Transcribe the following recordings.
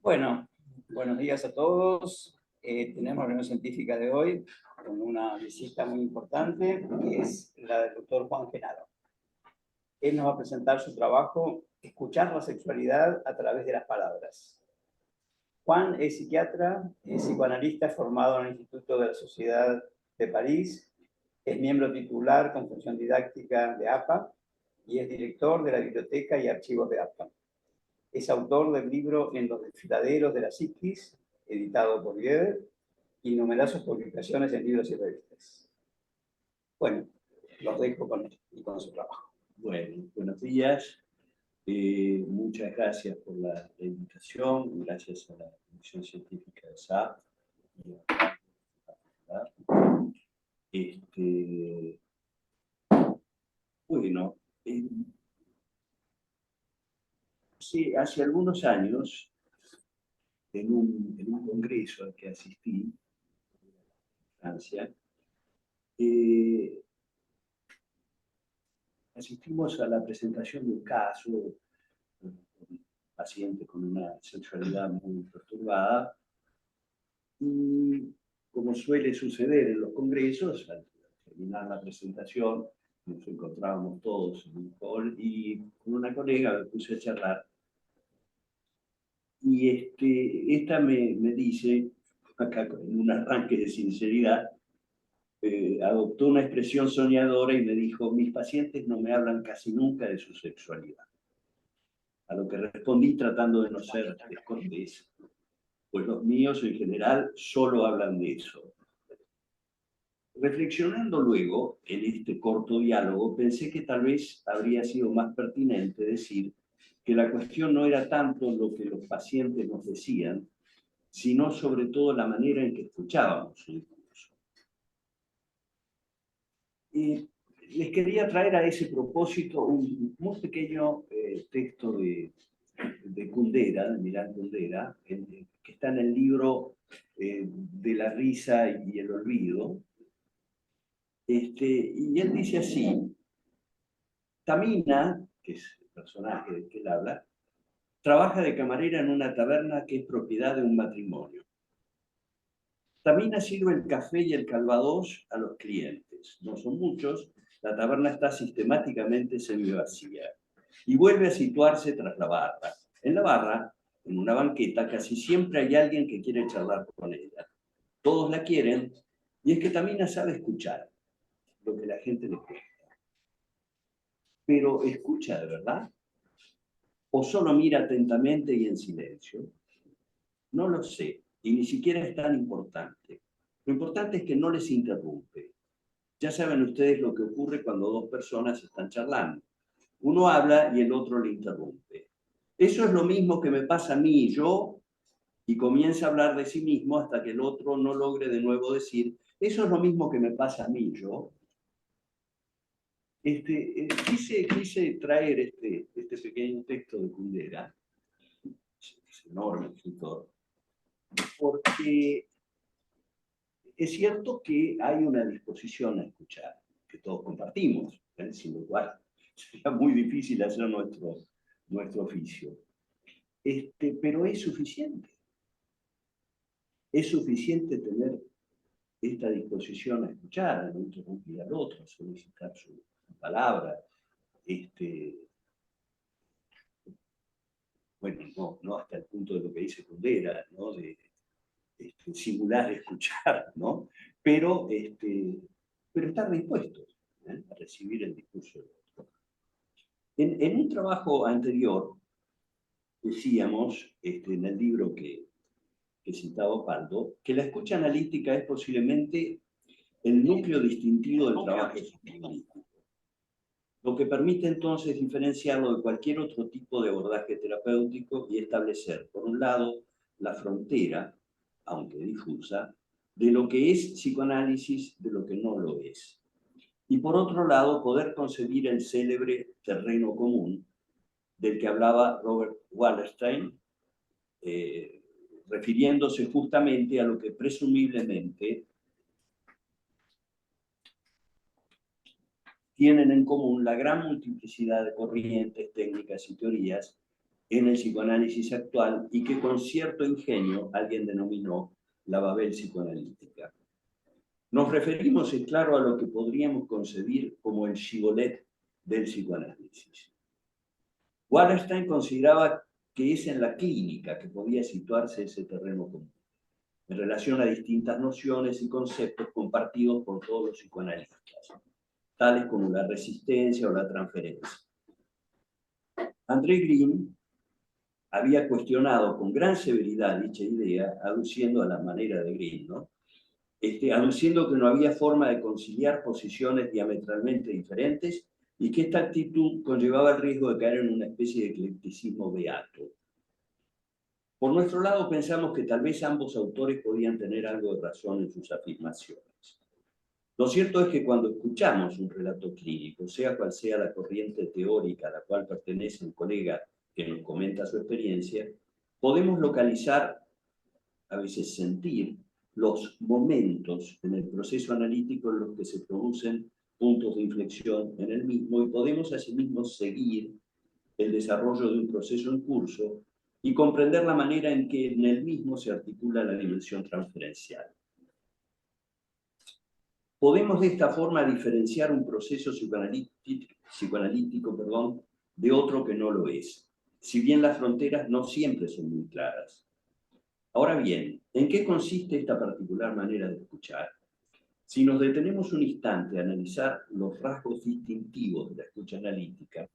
Bueno, buenos días a todos. Tenemos la reunión científica de hoy con una visita muy importante, que es la del doctor Juan Genaro. Él nos va a presentar su trabajo, Escuchar la sexualidad a través de las palabras. Juan es psiquiatra, es psicoanalista formado en el Instituto de la Sociedad de París, es miembro titular con función didáctica de APA y es director de la Biblioteca y Archivos de APA. Es autor del libro En los desfiladeros de la psiquis, editado por Goethe, y numerosas publicaciones en libros y revistas. Bueno, los dejo con él y con su trabajo. Bueno, buenos días. Muchas gracias por la invitación, gracias a la Comisión Científica de SAP. Bueno, sí, hace algunos años, en un congreso al que asistí en Francia, asistimos a la presentación de un caso, un paciente con una sexualidad muy perturbada, y como suele suceder en los congresos, al terminar la presentación, nos encontrábamos todos en un hall y con una colega me puse a charlar. Y esta me dice, acá en un arranque de sinceridad, adoptó una expresión soñadora y me dijo: mis pacientes no me hablan casi nunca de su sexualidad. A lo que respondí tratando de no ser descortés, pues los míos en general solo hablan de eso. Reflexionando luego en este corto diálogo, pensé que tal vez habría sido más pertinente decir que la cuestión no era tanto lo que los pacientes nos decían, sino sobre todo la manera en que escuchábamos su discurso. Les quería traer a ese propósito un muy pequeño texto de Kundera, de Milan Kundera, que está en el libro de la risa y el olvido. Y él dice así: Tamina, que es el personaje del que él habla, trabaja de camarera en una taberna que es propiedad de un matrimonio. Tamina sirve el café y el calvados a los clientes. No son muchos, la taberna está sistemáticamente semivacía. Y vuelve a situarse tras la barra. En la barra, en una banqueta, casi siempre hay alguien que quiere charlar con ella. Todos la quieren, y es que Tamina sabe escuchar lo que la gente le cuenta. Pero ¿escucha de verdad? ¿O solo mira atentamente y en silencio? No lo sé, y ni siquiera es tan importante. Lo importante es que no les interrumpe. Ya saben ustedes lo que ocurre cuando dos personas están charlando. Uno habla y el otro le interrumpe. Eso es lo mismo que me pasa a mí y yo, y comienza a hablar de sí mismo hasta que el otro no logre de nuevo decir: eso es lo mismo que me pasa a mí y yo. Quise traer este pequeño texto de Kundera, es enorme escritor, porque es cierto que hay una disposición a escuchar, que todos compartimos, sin lo cual sería muy difícil hacer nuestro oficio. Pero es suficiente. Es suficiente tener esta disposición a escuchar, a no interrumpir al otro, a solicitar su palabra. Bueno, no hasta el punto de lo que dice Kundera, ¿no? De simular escuchar, ¿no? Pero estar dispuestos a recibir el discurso del otro. En un trabajo anterior, decíamos, en el libro que citaba Opaldo, que la escucha analítica es posiblemente el núcleo distintivo del trabajo psicoanalítico, lo que permite entonces diferenciarlo de cualquier otro tipo de abordaje terapéutico y establecer, por un lado, la frontera, aunque difusa, de lo que es psicoanálisis de lo que no lo es. Y por otro lado, poder concebir el célebre terreno común del que hablaba Robert Wallerstein, refiriéndose justamente a lo que presumiblemente tienen en común la gran multiplicidad de corrientes, técnicas y teorías en el psicoanálisis actual y que con cierto ingenio alguien denominó la Babel psicoanalítica. Nos referimos, es claro, a lo que podríamos concebir como el Gigolet del psicoanálisis. Wallerstein consideraba que es en la clínica que podía situarse ese terreno común, en relación a distintas nociones y conceptos compartidos por todos los psicoanalistas, tales como la resistencia o la transferencia. André Green había cuestionado con gran severidad dicha idea, aduciendo a la manera de Green, ¿no? Aduciendo que no había forma de conciliar posiciones diametralmente diferentes y que esta actitud conllevaba el riesgo de caer en una especie de eclecticismo beato. Por nuestro lado, pensamos que tal vez ambos autores podían tener algo de razón en sus afirmaciones. Lo cierto es que cuando escuchamos un relato clínico, sea cual sea la corriente teórica a la cual pertenece un colega que nos comenta su experiencia, podemos localizar, a veces sentir, los momentos en el proceso analítico en los que se producen puntos de inflexión en el mismo y podemos asimismo seguir el desarrollo de un proceso en curso y comprender la manera en que en el mismo se articula la dimensión transferencial. Podemos de esta forma diferenciar un proceso psicoanalítico, de otro que no lo es, si bien las fronteras no siempre son muy claras. Ahora bien, ¿en qué consiste esta particular manera de escuchar? Si nos detenemos un instante a analizar los rasgos distintivos de la escucha analítica,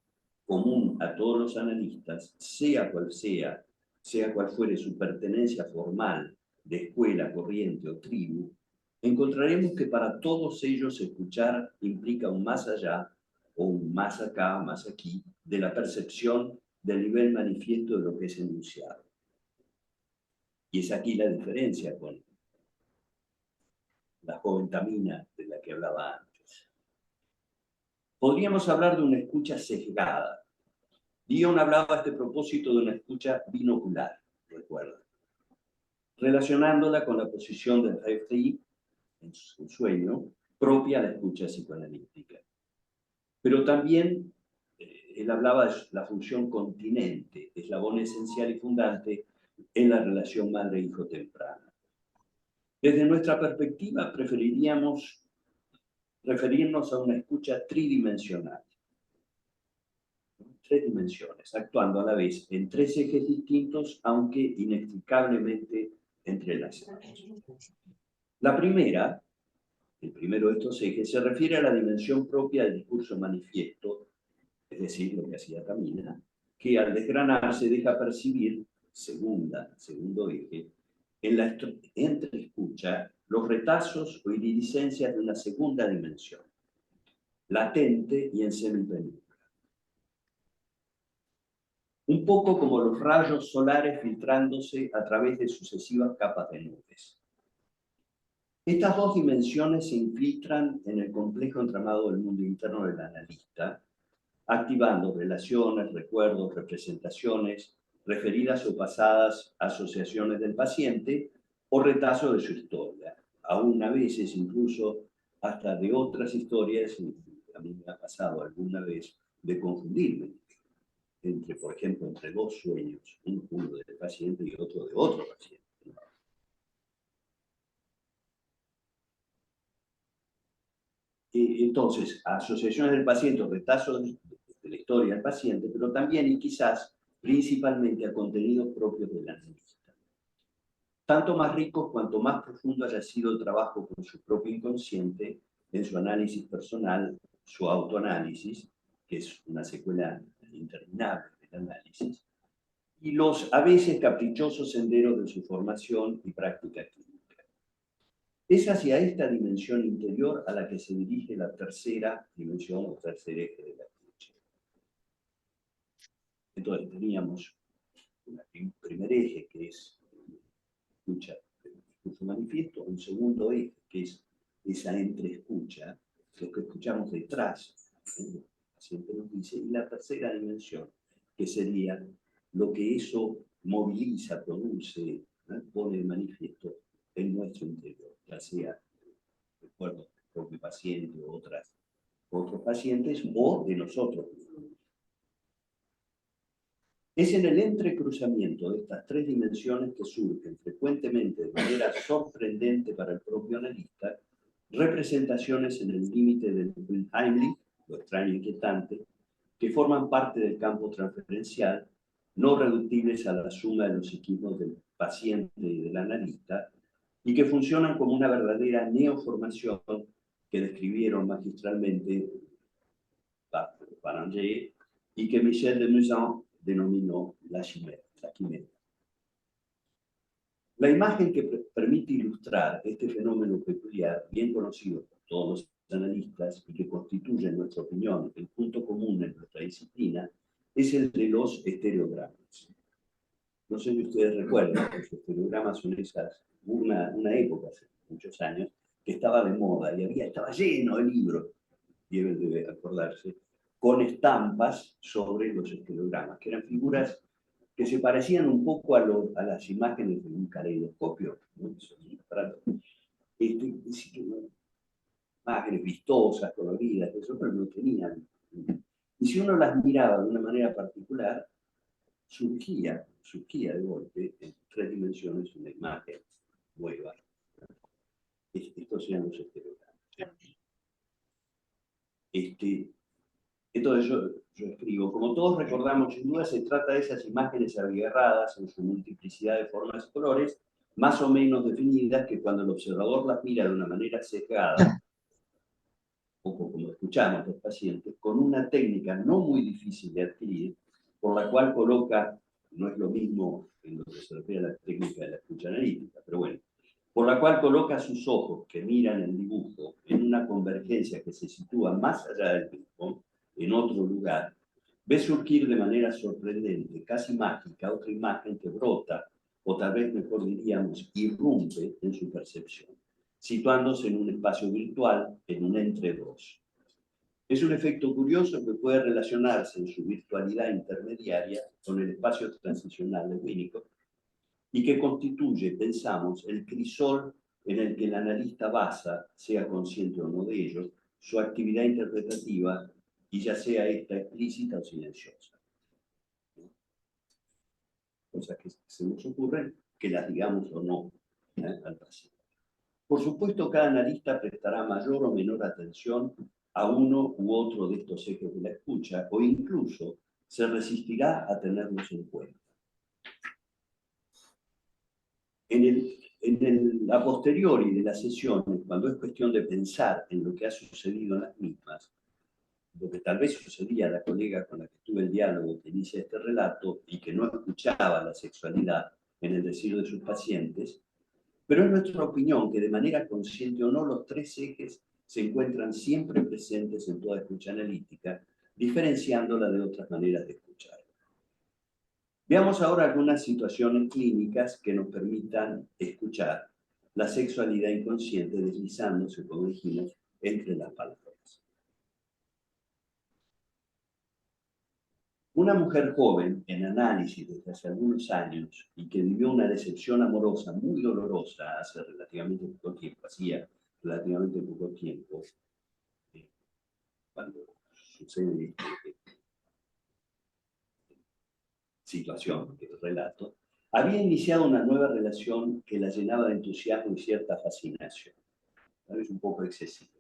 común a todos los analistas, sea cual fuere su pertenencia formal de escuela, corriente o tribu, encontraremos que para todos ellos escuchar implica un más allá o un más acá, más aquí, de la percepción del nivel manifiesto de lo que es enunciado. Y es aquí la diferencia con la joven Tamina de la que hablaba antes. Podríamos hablar de una escucha sesgada. Dion hablaba a este propósito de una escucha binocular, recuerda, relacionándola con la posición del RFI en su sueño, propia a la escucha psicoanalítica. Pero también él hablaba de la función continente, eslabón esencial y fundante en la relación madre-hijo temprana. Desde nuestra perspectiva, preferiríamos referirnos a una escucha tridimensional. Tres dimensiones, actuando a la vez en tres ejes distintos, aunque inextricablemente entrelazados. La primera, el primero de estos ejes, se refiere a la dimensión propia del discurso manifiesto, es decir, lo que hacía Tamina, que al desgranarse deja percibir, segundo eje, en la entreescucha, los retazos o iridiscencias de una segunda dimensión, latente y en semipenumbra. Un poco como los rayos solares filtrándose a través de sucesivas capas de nubes. Estas dos dimensiones se infiltran en el complejo entramado del mundo interno del analista, activando relaciones, recuerdos, representaciones, referidas o pasadas asociaciones del paciente o retazos de su historia, aún a veces incluso hasta de otras historias. A mí me ha pasado alguna vez de confundirme entre, por ejemplo, entre dos sueños, uno del paciente y otro de otro paciente. Entonces, asociaciones del paciente, retazos de la historia del paciente, pero también y quizás principalmente a contenidos propios del analista. Tanto más ricos cuanto más profundo haya sido el trabajo con su propio inconsciente, en su análisis personal, su autoanálisis, que es una secuela interminable del análisis, y los a veces caprichosos senderos de su formación y práctica clínica. Es hacia esta dimensión interior a la que se dirige la tercera dimensión o tercer eje de la escucha. Entonces teníamos un primer eje que es escucha, el discurso manifiesto, un segundo eje que es esa entreescucha, lo que escuchamos detrás, el paciente nos dice, y la tercera dimensión, que sería lo que eso moviliza, produce, pone de manifiesto en nuestro interior, ya sea recuerdos del propio paciente o otros pacientes o de nosotros mismos. Es en el entrecruzamiento de estas tres dimensiones que surgen frecuentemente de manera sorprendente para el propio analista representaciones en el límite del Heimlich, lo extraño e inquietante, que forman parte del campo transferencial, no reductibles a la suma de los psiquismos del paciente y del analista, y que funcionan como una verdadera neoformación que describieron magistralmente Baranger y que Michel de Musan denominó la quimera. La imagen que permite ilustrar este fenómeno peculiar, bien conocido por todos los analistas y que constituye, en nuestra opinión, el punto común en nuestra disciplina, es el de los estereogramas. No sé si ustedes recuerdan, los estereogramas son una época, hace muchos años, que estaba de moda y estaba lleno de libros, y debe acordarse, con estampas sobre los estereogramas, que eran figuras que se parecían un poco a las imágenes de un caleidoscopio, ¿no? Imágenes vistosas, coloridas, eso, pero no tenían. Y si uno las miraba de una manera particular, surgía de golpe en tres dimensiones una imagen nueva. Estos eran los estereogramas. Entonces yo escribo, como todos recordamos, sin duda se trata de esas imágenes abigarradas en su multiplicidad de formas y colores, más o menos definidas, que cuando el observador las mira de una manera sesgada, o como escuchamos los pacientes, con una técnica no muy difícil de adquirir, por la cual coloca, no es lo mismo en lo que se refiere a la técnica de la escucha analítica, pero bueno, por la cual coloca sus ojos que miran el dibujo en una convergencia que se sitúa más allá del mismo, en otro lugar, ve surgir de manera sorprendente, casi mágica, otra imagen que brota, o tal vez mejor diríamos, irrumpe en su percepción, situándose en un espacio virtual, en un entre dos. Es un efecto curioso que puede relacionarse en su virtualidad intermediaria con el espacio transicional de Winnicott y que constituye, pensamos, el crisol en el que el analista basa, sea consciente o no de ello, su actividad interpretativa, y ya sea esta explícita o silenciosa. Cosas que se nos ocurren, que las digamos o no al paciente. Por supuesto, cada analista prestará mayor o menor atención a uno u otro de estos ejes de la escucha, o incluso se resistirá a tenerlos en cuenta. A posteriori de las sesiones, cuando es cuestión de pensar en lo que ha sucedido en las mismas, lo que tal vez sucedía a la colega con la que tuve el diálogo que inicia este relato y que no escuchaba la sexualidad en el decir de sus pacientes, pero es nuestra opinión que de manera consciente o no los tres ejes se encuentran siempre presentes en toda escucha analítica, diferenciándola de otras maneras de escuchar. Veamos ahora algunas situaciones clínicas que nos permitan escuchar la sexualidad inconsciente deslizándose, como dijimos, entre las palabras. Una mujer joven, en análisis desde hace algunos años, y que vivió una decepción amorosa muy dolorosa hace relativamente poco tiempo, cuando sucede esta situación que relato, había iniciado una nueva relación que la llenaba de entusiasmo y cierta fascinación, tal vez un poco excesiva.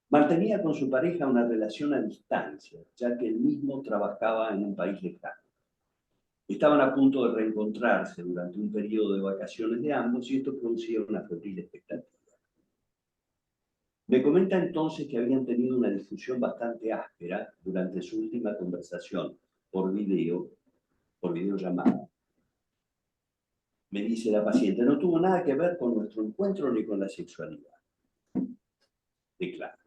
Mantenía con su pareja una relación a distancia, ya que él mismo trabajaba en un país lejano. Estaban a punto de reencontrarse durante un periodo de vacaciones de ambos y esto producía una febril expectativa. Me comenta entonces que habían tenido una discusión bastante áspera durante su última conversación por videollamada. Me dice la paciente, no tuvo nada que ver con nuestro encuentro ni con la sexualidad. Declara.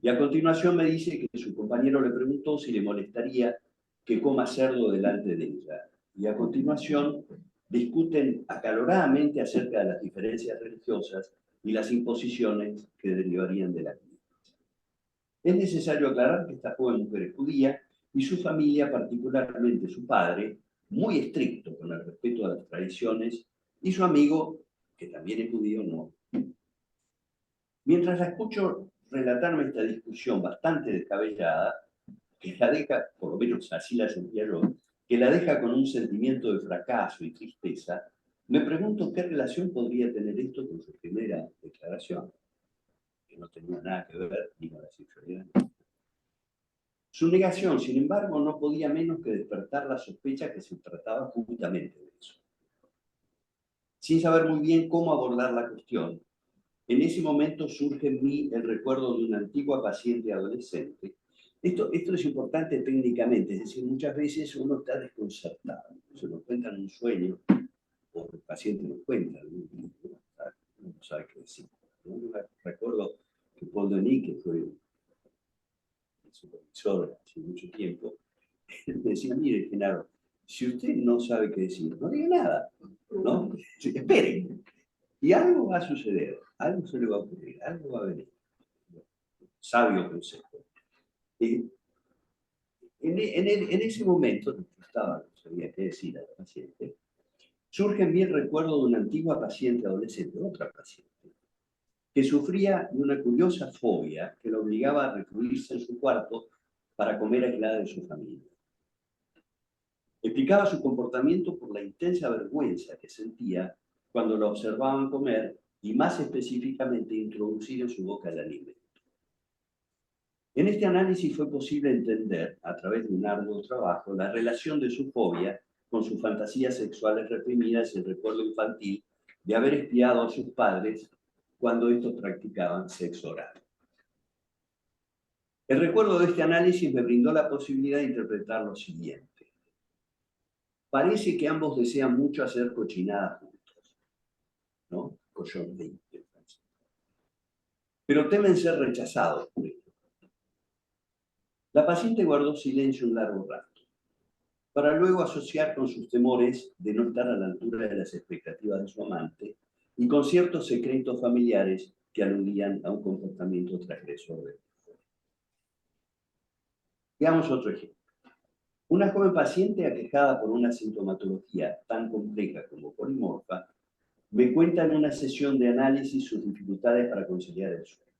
Y a continuación me dice que su compañero le preguntó si le molestaría que coma cerdo delante de ella. Y a continuación discuten acaloradamente acerca de las diferencias religiosas y las imposiciones que derivarían de la misma. Es necesario aclarar que esta joven mujer es judía y su familia, particularmente su padre, muy estricto con el respeto a las tradiciones, y su amigo, que también es judío, no. Mientras la escucho relatarme esta discusión bastante descabellada, que la deja, por lo menos así la sentía yo, que la deja con un sentimiento de fracaso y tristeza, me pregunto qué relación podría tener esto con su primera declaración, que no tenía nada que ver ni con la sexualidad. Su negación, sin embargo, no podía menos que despertar la sospecha que se trataba justamente de eso. Sin saber muy bien cómo abordar la cuestión, en ese momento surge en mí el recuerdo de una antigua paciente adolescente. Esto es importante técnicamente, es decir, muchas veces uno está desconcertado, se nos cuentan un sueño, o el paciente nos cuenta, no sabe qué decir. Yo recuerdo que Paul Denis, que fue el supervisor hace mucho tiempo, me decía, mire, Genaro, si usted no sabe qué decir, no diga nada, ¿no? Esperen, y algo va a suceder, algo se le va a ocurrir, algo va a venir. Sabio consejo. En ese momento, no sabía qué decir a la paciente, surge en mí el recuerdo de una antigua paciente adolescente, otra paciente, que sufría de una curiosa fobia que la obligaba a recluirse en su cuarto para comer aislada de su familia. Explicaba su comportamiento por la intensa vergüenza que sentía cuando la observaban comer y más específicamente introducir en su boca el alimento. En este análisis fue posible entender, a través de un arduo trabajo, la relación de su fobia con sus fantasías sexuales reprimidas y el recuerdo infantil de haber espiado a sus padres cuando estos practicaban sexo oral. El recuerdo de este análisis me brindó la posibilidad de interpretar lo siguiente. Parece que ambos desean mucho hacer cochinadas juntos, ¿no? Cochonnerie, pero temen ser rechazados por ello. La paciente guardó silencio un largo rato, para luego asociar con sus temores de no estar a la altura de las expectativas de su amante y con ciertos secretos familiares que aludían a un comportamiento transgresor de él. Veamos otro ejemplo. Una joven paciente aquejada por una sintomatología tan compleja como polimorfa me cuenta en una sesión de análisis sus dificultades para conciliar el sueño.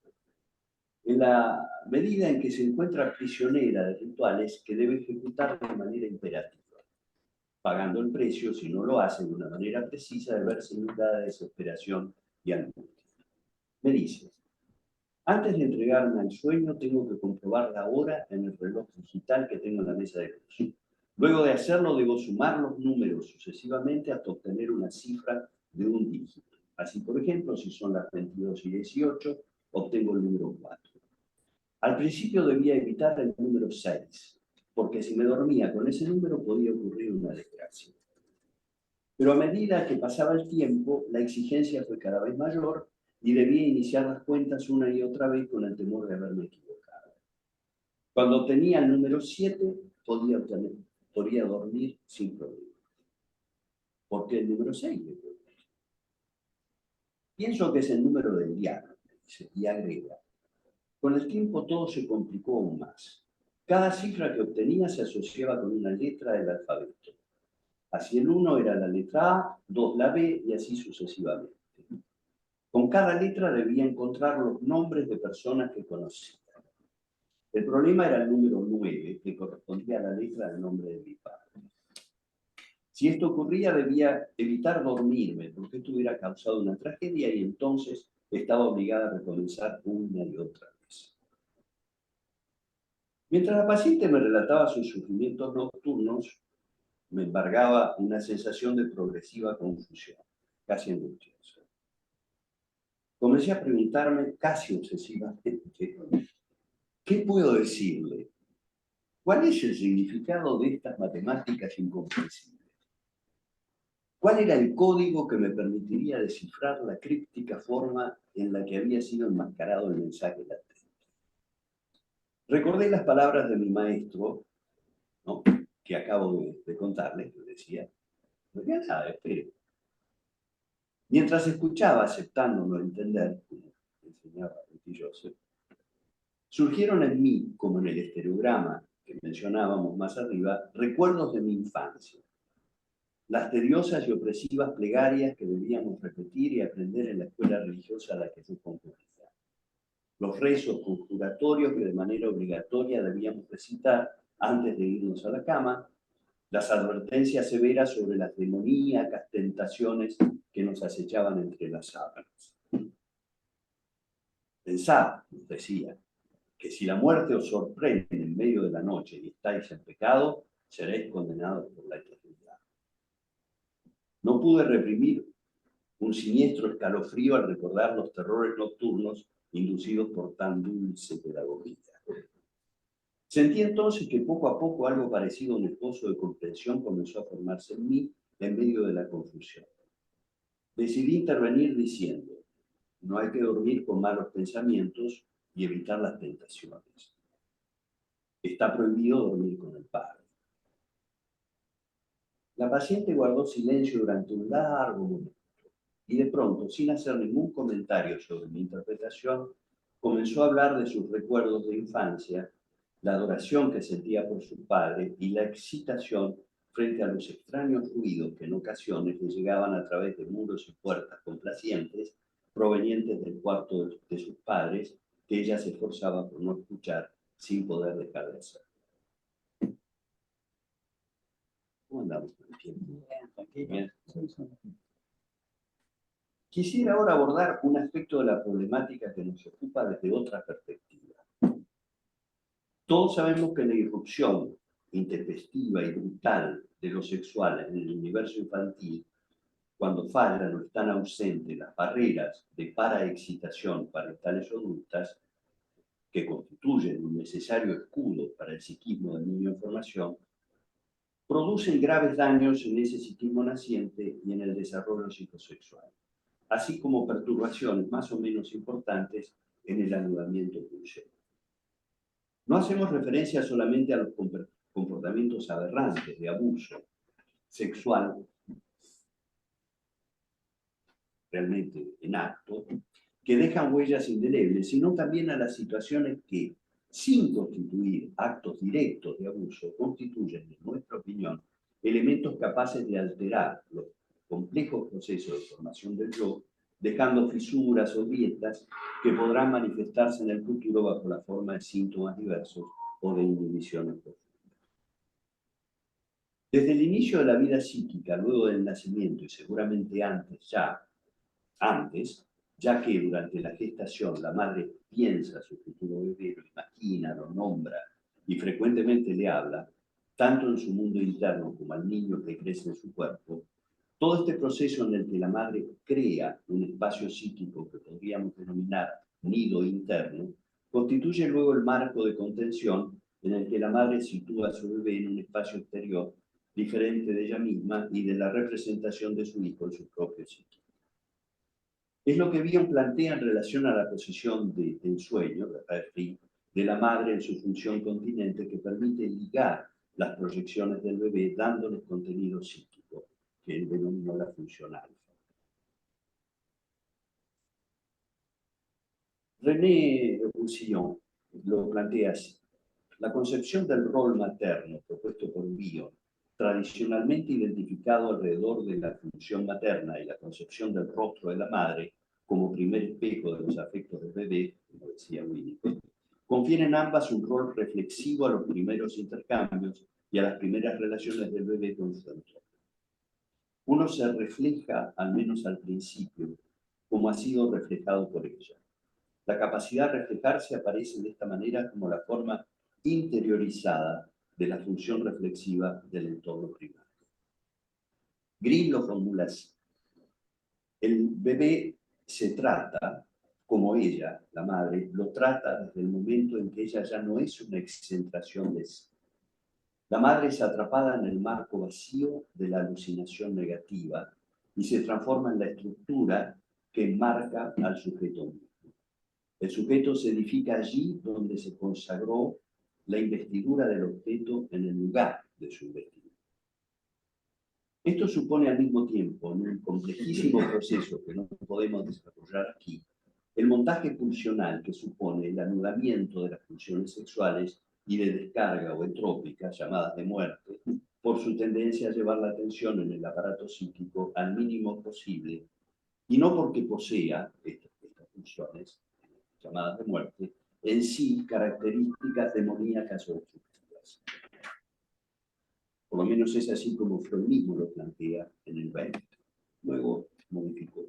En la medida en que se encuentra prisionera de rituales que debe ejecutar de manera imperativa, pagando el precio, si no lo hace de una manera precisa, de verse inundada de desesperación y angustia. Me dice, antes de entregarme al sueño, tengo que comprobar la hora en el reloj digital que tengo en la mesa de luz. Luego de hacerlo, debo sumar los números sucesivamente hasta obtener una cifra de un dígito. Así, por ejemplo, si son las 22 y 18, obtengo el número 4. Al principio debía evitar el número 6, porque si me dormía con ese número podía ocurrir una desgracia. Pero a medida que pasaba el tiempo, la exigencia fue cada vez mayor y debía iniciar las cuentas una y otra vez con el temor de haberme equivocado. Cuando tenía el número 7, podía dormir sin problema. ¿Por qué el número 6? Pienso que es el número del diablo, y agrega. Con el tiempo todo se complicó aún más. Cada cifra que obtenía se asociaba con una letra del alfabeto. Así el 1 era la letra A, 2 la B y así sucesivamente. Con cada letra debía encontrar los nombres de personas que conocía. El problema era el número 9, que correspondía a la letra del nombre de mi padre. Si esto ocurría, debía evitar dormirme, porque esto hubiera causado una tragedia y entonces estaba obligada a recomenzar una y otra vez. Mientras la paciente me relataba sus sufrimientos nocturnos, me embargaba una sensación de progresiva confusión, casi angustiosa. Comencé a preguntarme casi obsesivamente, ¿qué puedo decirle? ¿Cuál es el significado de estas matemáticas incomprensibles? ¿Cuál era el código que me permitiría descifrar la críptica forma en la que había sido enmascarado el mensaje latente? Recordé las palabras de mi maestro, ¿no?, que acabo de contarles, que decía, no ya nada, espere. Mientras escuchaba, aceptando no entender, como enseñaba Joseph, surgieron en mí, como en el estereograma que mencionábamos más arriba, recuerdos de mi infancia. Las tediosas y opresivas plegarias que debíamos repetir y aprender en la escuela religiosa a la que yo concurría. Los rezos conjuratorios que de manera obligatoria debíamos recitar antes de irnos a la cama, las advertencias severas sobre las demoníacas tentaciones que nos acechaban entre las sábanas. Pensad, nos decía, que si la muerte os sorprende en medio de la noche y estáis en pecado, seréis condenados por la eternidad. No pude reprimir un siniestro escalofrío al recordar los terrores nocturnos inducidos por tan dulce pedagogía. Sentí entonces que poco a poco algo parecido a un esbozo de comprensión comenzó a formarse en mí en medio de la confusión. Decidí intervenir diciendo, no hay que dormir con malos pensamientos y evitar las tentaciones. Está prohibido dormir con el Padre. La paciente guardó silencio durante un largo momento y de pronto, sin hacer ningún comentario sobre mi interpretación, comenzó a hablar de sus recuerdos de infancia, la adoración que sentía por su padre y la excitación frente a los extraños ruidos que en ocasiones le llegaban a través de muros y puertas complacientes provenientes del cuarto de sus padres, que ella se esforzaba por no escuchar sin poder dejar de hacer. ¿Cómo andamos con el tiempo? Bien. Quisiera ahora abordar un aspecto de la problemática que nos ocupa desde otra perspectiva. Todos sabemos que la irrupción intempestiva y brutal de lo sexual en el universo infantil, cuando fallan o están ausentes las barreras de paraexcitación parentales o adultas, que constituyen un necesario escudo para el psiquismo del niño en formación, producen graves daños en ese psiquismo naciente y en el desarrollo psicosexual, así como perturbaciones más o menos importantes en el anudamiento pulsional. No hacemos referencia solamente a los comportamientos aberrantes de abuso sexual, realmente en acto, que dejan huellas indelebles, sino también a las situaciones que, sin constituir actos directos de abuso, constituyen, en nuestra opinión, elementos capaces de alterar los complejos procesos de formación del yo, dejando fisuras o grietas que podrán manifestarse en el futuro bajo la forma de síntomas diversos o de inhibiciones profundas. Desde el inicio de la vida psíquica, luego del nacimiento y seguramente antes, ya que durante la gestación la madre piensa a su futuro bebé, lo imagina, lo nombra y frecuentemente le habla, tanto en su mundo interno como al niño que crece en su cuerpo, todo este proceso en el que la madre crea un espacio psíquico que podríamos denominar nido interno, constituye luego el marco de contención en el que la madre sitúa a su bebé en un espacio exterior diferente de ella misma y de la representación de su hijo en su propio psiquismo. Es lo que Bion plantea en relación a la posición del sueño, de la madre en su función continente, que permite ligar las proyecciones del bebé dándoles contenido psíquico, que él denominó la función alfa. René Roussillon lo plantea así. La concepción del rol materno propuesto por Bion, tradicionalmente identificado alrededor de la función materna y la concepción del rostro de la madre como primer espejo de los afectos del bebé, como decía Winnicott, confieren ambas un rol reflexivo a los primeros intercambios y a las primeras relaciones del bebé con su entorno. Uno se refleja, al menos al principio, como ha sido reflejado por ella. La capacidad de reflejarse aparece de esta manera como la forma interiorizada de la función reflexiva del entorno primario. Green lo formula así. El bebé se trata como ella, la madre, lo trata desde el momento en que ella ya no es una excentración de sí. La madre es atrapada en el marco vacío de la alucinación negativa y se transforma en la estructura que enmarca al sujeto mismo. El sujeto se edifica allí donde se consagró la investidura del objeto en el lugar de su investidura. Esto supone al mismo tiempo, en un complejísimo proceso que no podemos desarrollar aquí, el montaje pulsional que supone el anudamiento de las pulsiones sexuales y de descarga o entrópica, llamadas de muerte, por su tendencia a llevar la atención en el aparato psíquico al mínimo posible, y no porque posea estas pulsiones, llamadas de muerte, en sí características demoníacas o destructivas. Por lo menos es así como Freud mismo lo plantea en el 20. Luego modificó.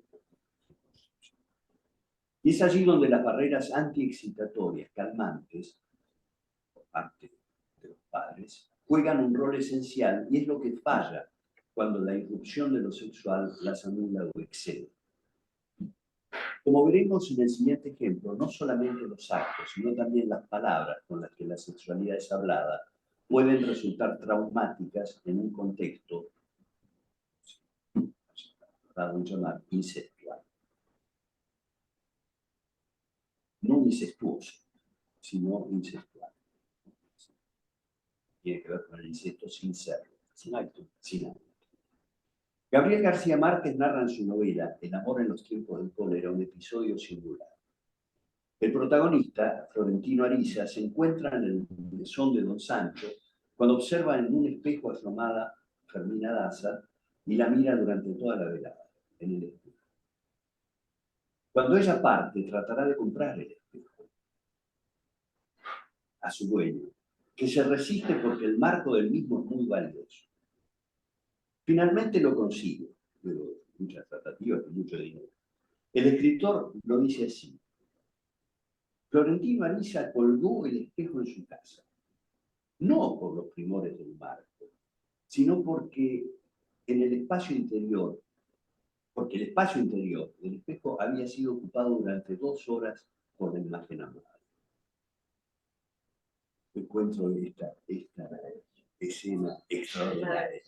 Y es allí donde las barreras antiexcitatorias, calmantes, por parte de los padres, juegan un rol esencial y es lo que falla cuando la irrupción de lo sexual las anula o excede. Como veremos en el siguiente ejemplo, no solamente los actos, sino también las palabras con las que la sexualidad es hablada pueden resultar traumáticas en un contexto dado en llamar incestual. No incestuoso, sino incestual. Tiene que ver con el incesto sin serlo, sin acto, sin acto. Gabriel García Márquez narra en su novela El amor en los tiempos del cólera un episodio singular. El protagonista, Florentino Ariza, se encuentra en el mesón de Don Sancho cuando observa en un espejo a su amada Fermina Daza y la mira durante toda la velada, en el espejo. Cuando ella parte, tratará de comprar el espejo a su dueño, que se resiste porque el marco del mismo es muy valioso. Finalmente lo consigue, luego de muchas tratativas y mucho dinero. El escritor lo dice así: Florentino Ariza colgó el espejo en su casa, no por los primores del marco, sino porque en el espacio interior, porque el espacio interior del espejo había sido ocupado durante 2 horas por la imagen amada. Encuentro esta escena extraordinaria.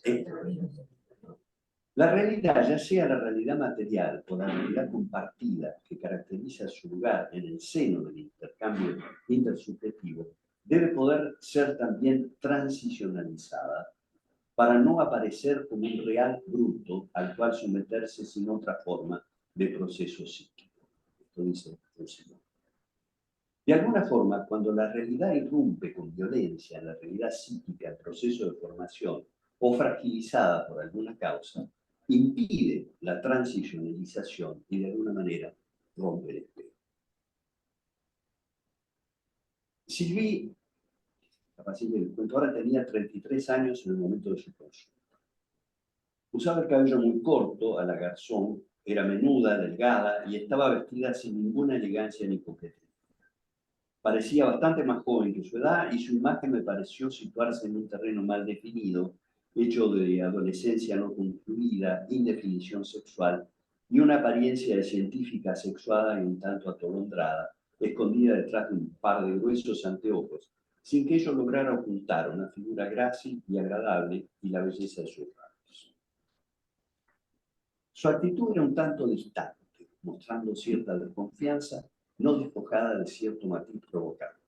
La realidad, ya sea la realidad material o la realidad compartida que caracteriza su lugar en el seno del intercambio intersubjetivo, debe poder ser también transicionalizada para no aparecer como un real bruto al cual someterse sin otra forma de proceso psíquico. Esto dice el señor. De alguna forma, cuando la realidad irrumpe con violencia en la realidad psíquica, el proceso de formación, o fragilizada por alguna causa, impide la transicionalización y de alguna manera rompe el espejo. Sylvie, capaz que el cuento, ahora tenía 33 años en el momento de su consulta. Usaba el cabello muy corto, a la garzón, era menuda, delgada y estaba vestida sin ninguna elegancia ni coquetería. Parecía bastante más joven que su edad y su imagen me pareció situarse en un terreno mal definido, hecho de adolescencia no concluida, indefinición sexual y una apariencia de científica asexuada y un tanto atolondrada, escondida detrás de un par de gruesos anteojos, sin que ello lograra ocultar una figura grácil y agradable y la belleza de sus rasgos. Su actitud era un tanto distante, mostrando cierta desconfianza, no despojada de cierto matiz provocado.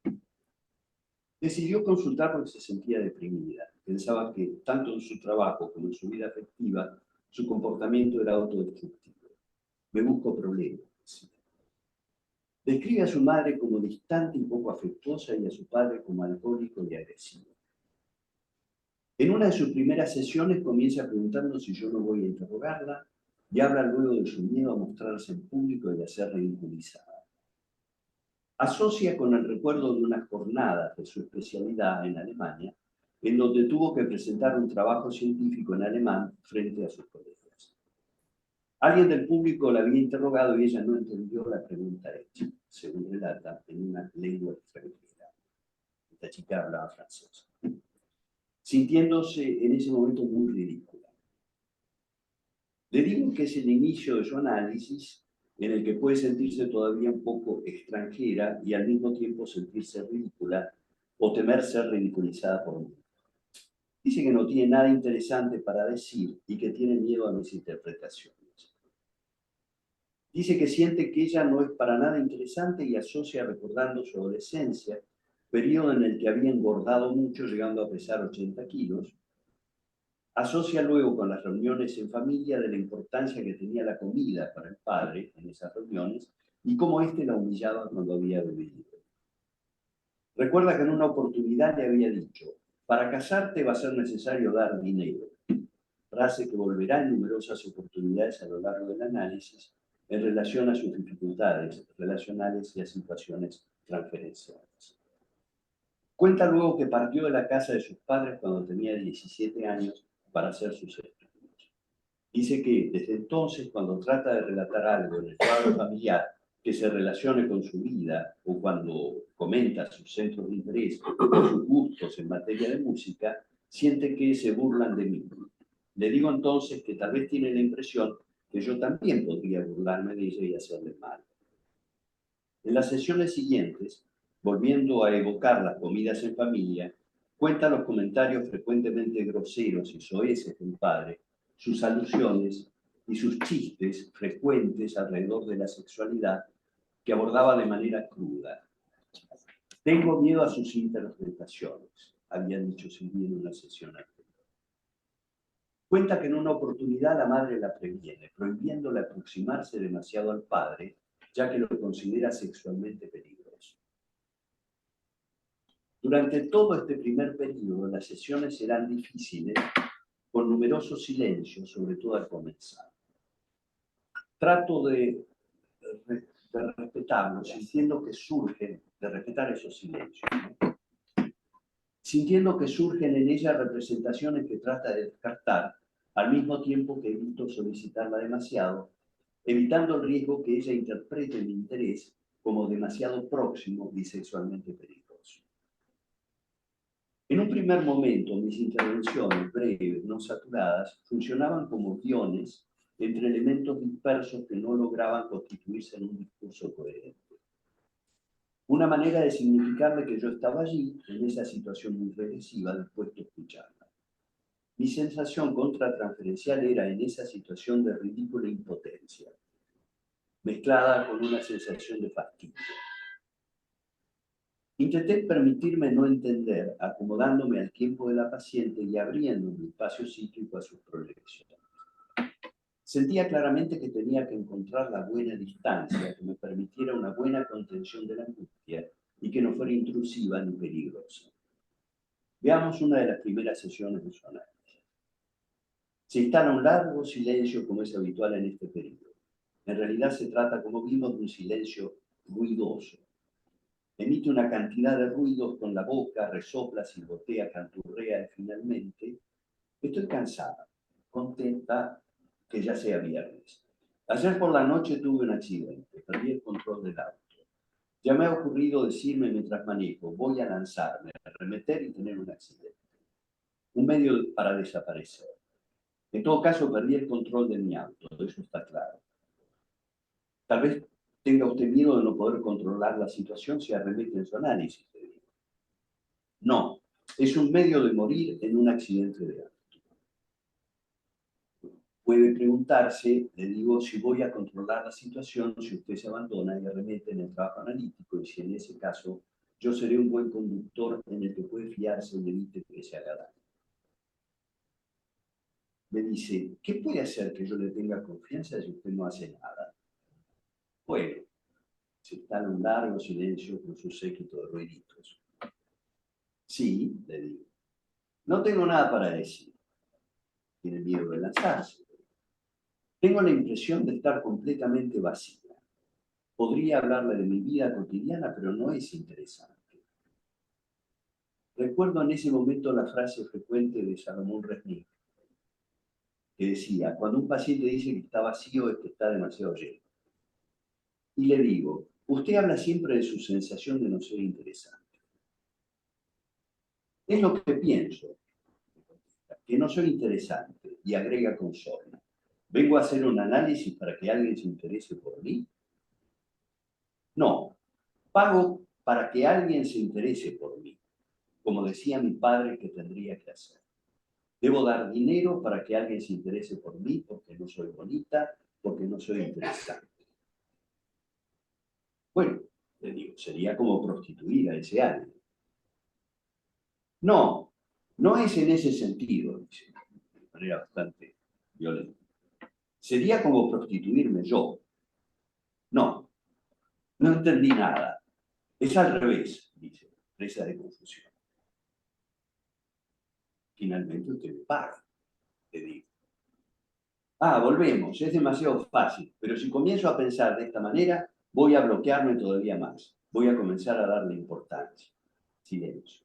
Decidió consultar porque se sentía deprimida. Pensaba que, tanto en su trabajo como en su vida afectiva, su comportamiento era autodestructivo. Me busco problemas, decía. Describe a su madre como distante y poco afectuosa y a su padre como alcohólico y agresivo. En una de sus primeras sesiones comienza preguntando si yo no voy a interrogarla y habla luego de su miedo a mostrarse en público y a ser ridiculizada. Asocia con el recuerdo de unas jornadas de su especialidad en Alemania, en donde tuvo que presentar un trabajo científico en alemán frente a sus colegas. Alguien del público la había interrogado y ella no entendió la pregunta hecha, según relata, en una lengua extranjera. Esta chica hablaba francés, sintiéndose en ese momento muy ridícula. Le digo que es el inicio de su análisis, en el que puede sentirse todavía un poco extranjera y al mismo tiempo sentirse ridícula o temer ser ridiculizada por mí. Dice que no tiene nada interesante para decir y que tiene miedo a mis interpretaciones. Dice que siente que ella no es para nada interesante y asocia recordando su adolescencia, periodo en el que había engordado mucho, llegando a pesar 80 kilos. Asocia luego con las reuniones en familia de la importancia que tenía la comida para el padre en esas reuniones y cómo éste la humillaba cuando había bebido. Recuerda que en una oportunidad le había dicho: para casarte va a ser necesario dar dinero, frase que volverá en numerosas oportunidades a lo largo del análisis en relación a sus dificultades relacionales y a situaciones transferenciales. Cuenta luego que partió de la casa de sus padres cuando tenía 17 años para hacer sus estudios. Dice que desde entonces, cuando trata de relatar algo en el cuadro familiar que se relacione con su vida o cuando comenta sus centros de interés o sus gustos en materia de música, siente que se burlan de mí. Le digo entonces que tal vez tiene la impresión que yo también podría burlarme de ella y hacerle mal. En las sesiones siguientes, volviendo a evocar las comidas en familia, cuenta los comentarios frecuentemente groseros y soeces del padre, sus alusiones y sus chistes frecuentes alrededor de la sexualidad que abordaba de manera cruda. Tengo miedo a sus interpretaciones, había dicho Silvia en una sesión anterior. Cuenta que en una oportunidad la madre la previene, prohibiéndole aproximarse demasiado al padre, ya que lo considera sexualmente peligroso. Durante todo este primer periodo, las sesiones serán difíciles, con numerosos silencios, sobre todo al comenzar. Trato de respetarlos, sintiendo que surgen, de respetar esos silencios, ¿no? Sintiendo que surgen en ella representaciones que trata de descartar, al mismo tiempo que evito solicitarla demasiado, evitando el riesgo que ella interprete mi interés como demasiado próximo y sexualmente peligroso. En un primer momento, mis intervenciones breves, no saturadas, funcionaban como guiones entre elementos dispersos que no lograban constituirse en un discurso coherente. Una manera de significarle que yo estaba allí, en esa situación muy regresiva, dispuesto a escucharla. Mi sensación contratransferencial era en esa situación de ridícula impotencia, mezclada con una sensación de fastidio. Intenté permitirme no entender, acomodándome al tiempo de la paciente y abriendo mi espacio psíquico a sus proyecciones. Sentía claramente que tenía que encontrar la buena distancia que me permitiera una buena contención de la angustia y que no fuera intrusiva ni peligrosa. Veamos una de las primeras sesiones de su análisis. Se instala un largo silencio como es habitual en este periodo. En realidad se trata, como vimos, de un silencio ruidoso. Emite una cantidad de ruidos con la boca, resopla, silbotea, canturrea y finalmente, estoy cansada, contenta que ya sea viernes. Ayer por la noche tuve un accidente, perdí el control del auto. Ya me ha ocurrido decirme mientras manejo, voy a lanzarme, a arremeter y tener un accidente. Un medio para desaparecer. En todo caso, perdí el control de mi auto, eso está claro. Tal vez tenga usted miedo de no poder controlar la situación si arremete en su análisis. No, es un medio de morir en un accidente de auto. Puede preguntarse, le digo, si voy a controlar la situación si usted se abandona y arremete en el trabajo analítico y si en ese caso yo seré un buen conductor en el que puede fiarse y evite que se haga daño. Me dice, ¿qué puede hacer que yo le tenga confianza si usted no hace nada? Bueno, se instala un largo silencio con su séquito de ruiditos. Sí, le digo, no tengo nada para decir. Tiene miedo de lanzarse. Tengo la impresión de estar completamente vacía. Podría hablarle de mi vida cotidiana, pero no es interesante. Recuerdo en ese momento la frase frecuente de Salomón Resnick, que decía, cuando un paciente dice que está vacío es que está demasiado lleno. Y le digo, usted habla siempre de su sensación de no ser interesante. Es lo que pienso, que no soy interesante, y agrega con sorna. ¿Vengo a hacer un análisis para que alguien se interese por mí? No, pago para que alguien se interese por mí, como decía mi padre que tendría que hacer. Debo dar dinero para que alguien se interese por mí porque no soy bonita, porque no soy interesante. Bueno, le digo, sería como prostituir a ese alguien. No, no es en ese sentido, dice, de manera bastante violenta. Sería como prostituirme yo. No, no entendí nada. Es al revés, dice, presa de confusión. Finalmente usted me paga, le digo. Ah, volvemos, es demasiado fácil, pero si comienzo a pensar de esta manera, voy a bloquearme todavía más. Voy a comenzar a darle importancia. Silencio.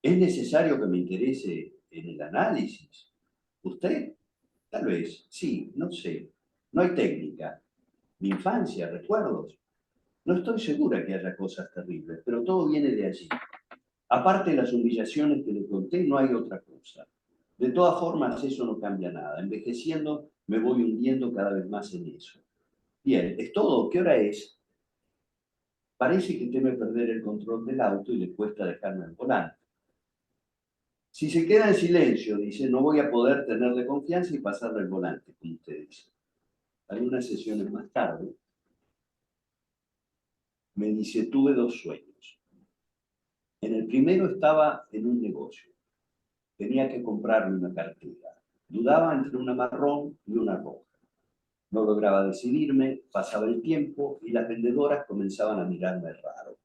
¿Es necesario que me interese en el análisis? ¿Usted? Tal vez, sí, no sé. No hay técnica. Mi infancia, recuerdos. No estoy segura que haya cosas terribles, pero todo viene de allí. Aparte de las humillaciones que le conté, no hay otra cosa. De todas formas, eso no cambia nada. Envejeciendo, me voy hundiendo cada vez más en eso. Bien, ¿es todo? ¿Qué hora es? Parece que teme perder el control del auto y le cuesta dejarme el volante. Si se queda en silencio, dice, no voy a poder tenerle confianza y pasarle el volante, como usted dice. Algunas sesiones más tarde, me dice, tuve dos sueños. En el primero estaba en un negocio. Tenía que comprarme una cartera. Dudaba entre una marrón y una roja. No lograba decidirme, pasaba el tiempo y las vendedoras comenzaban a mirarme raro.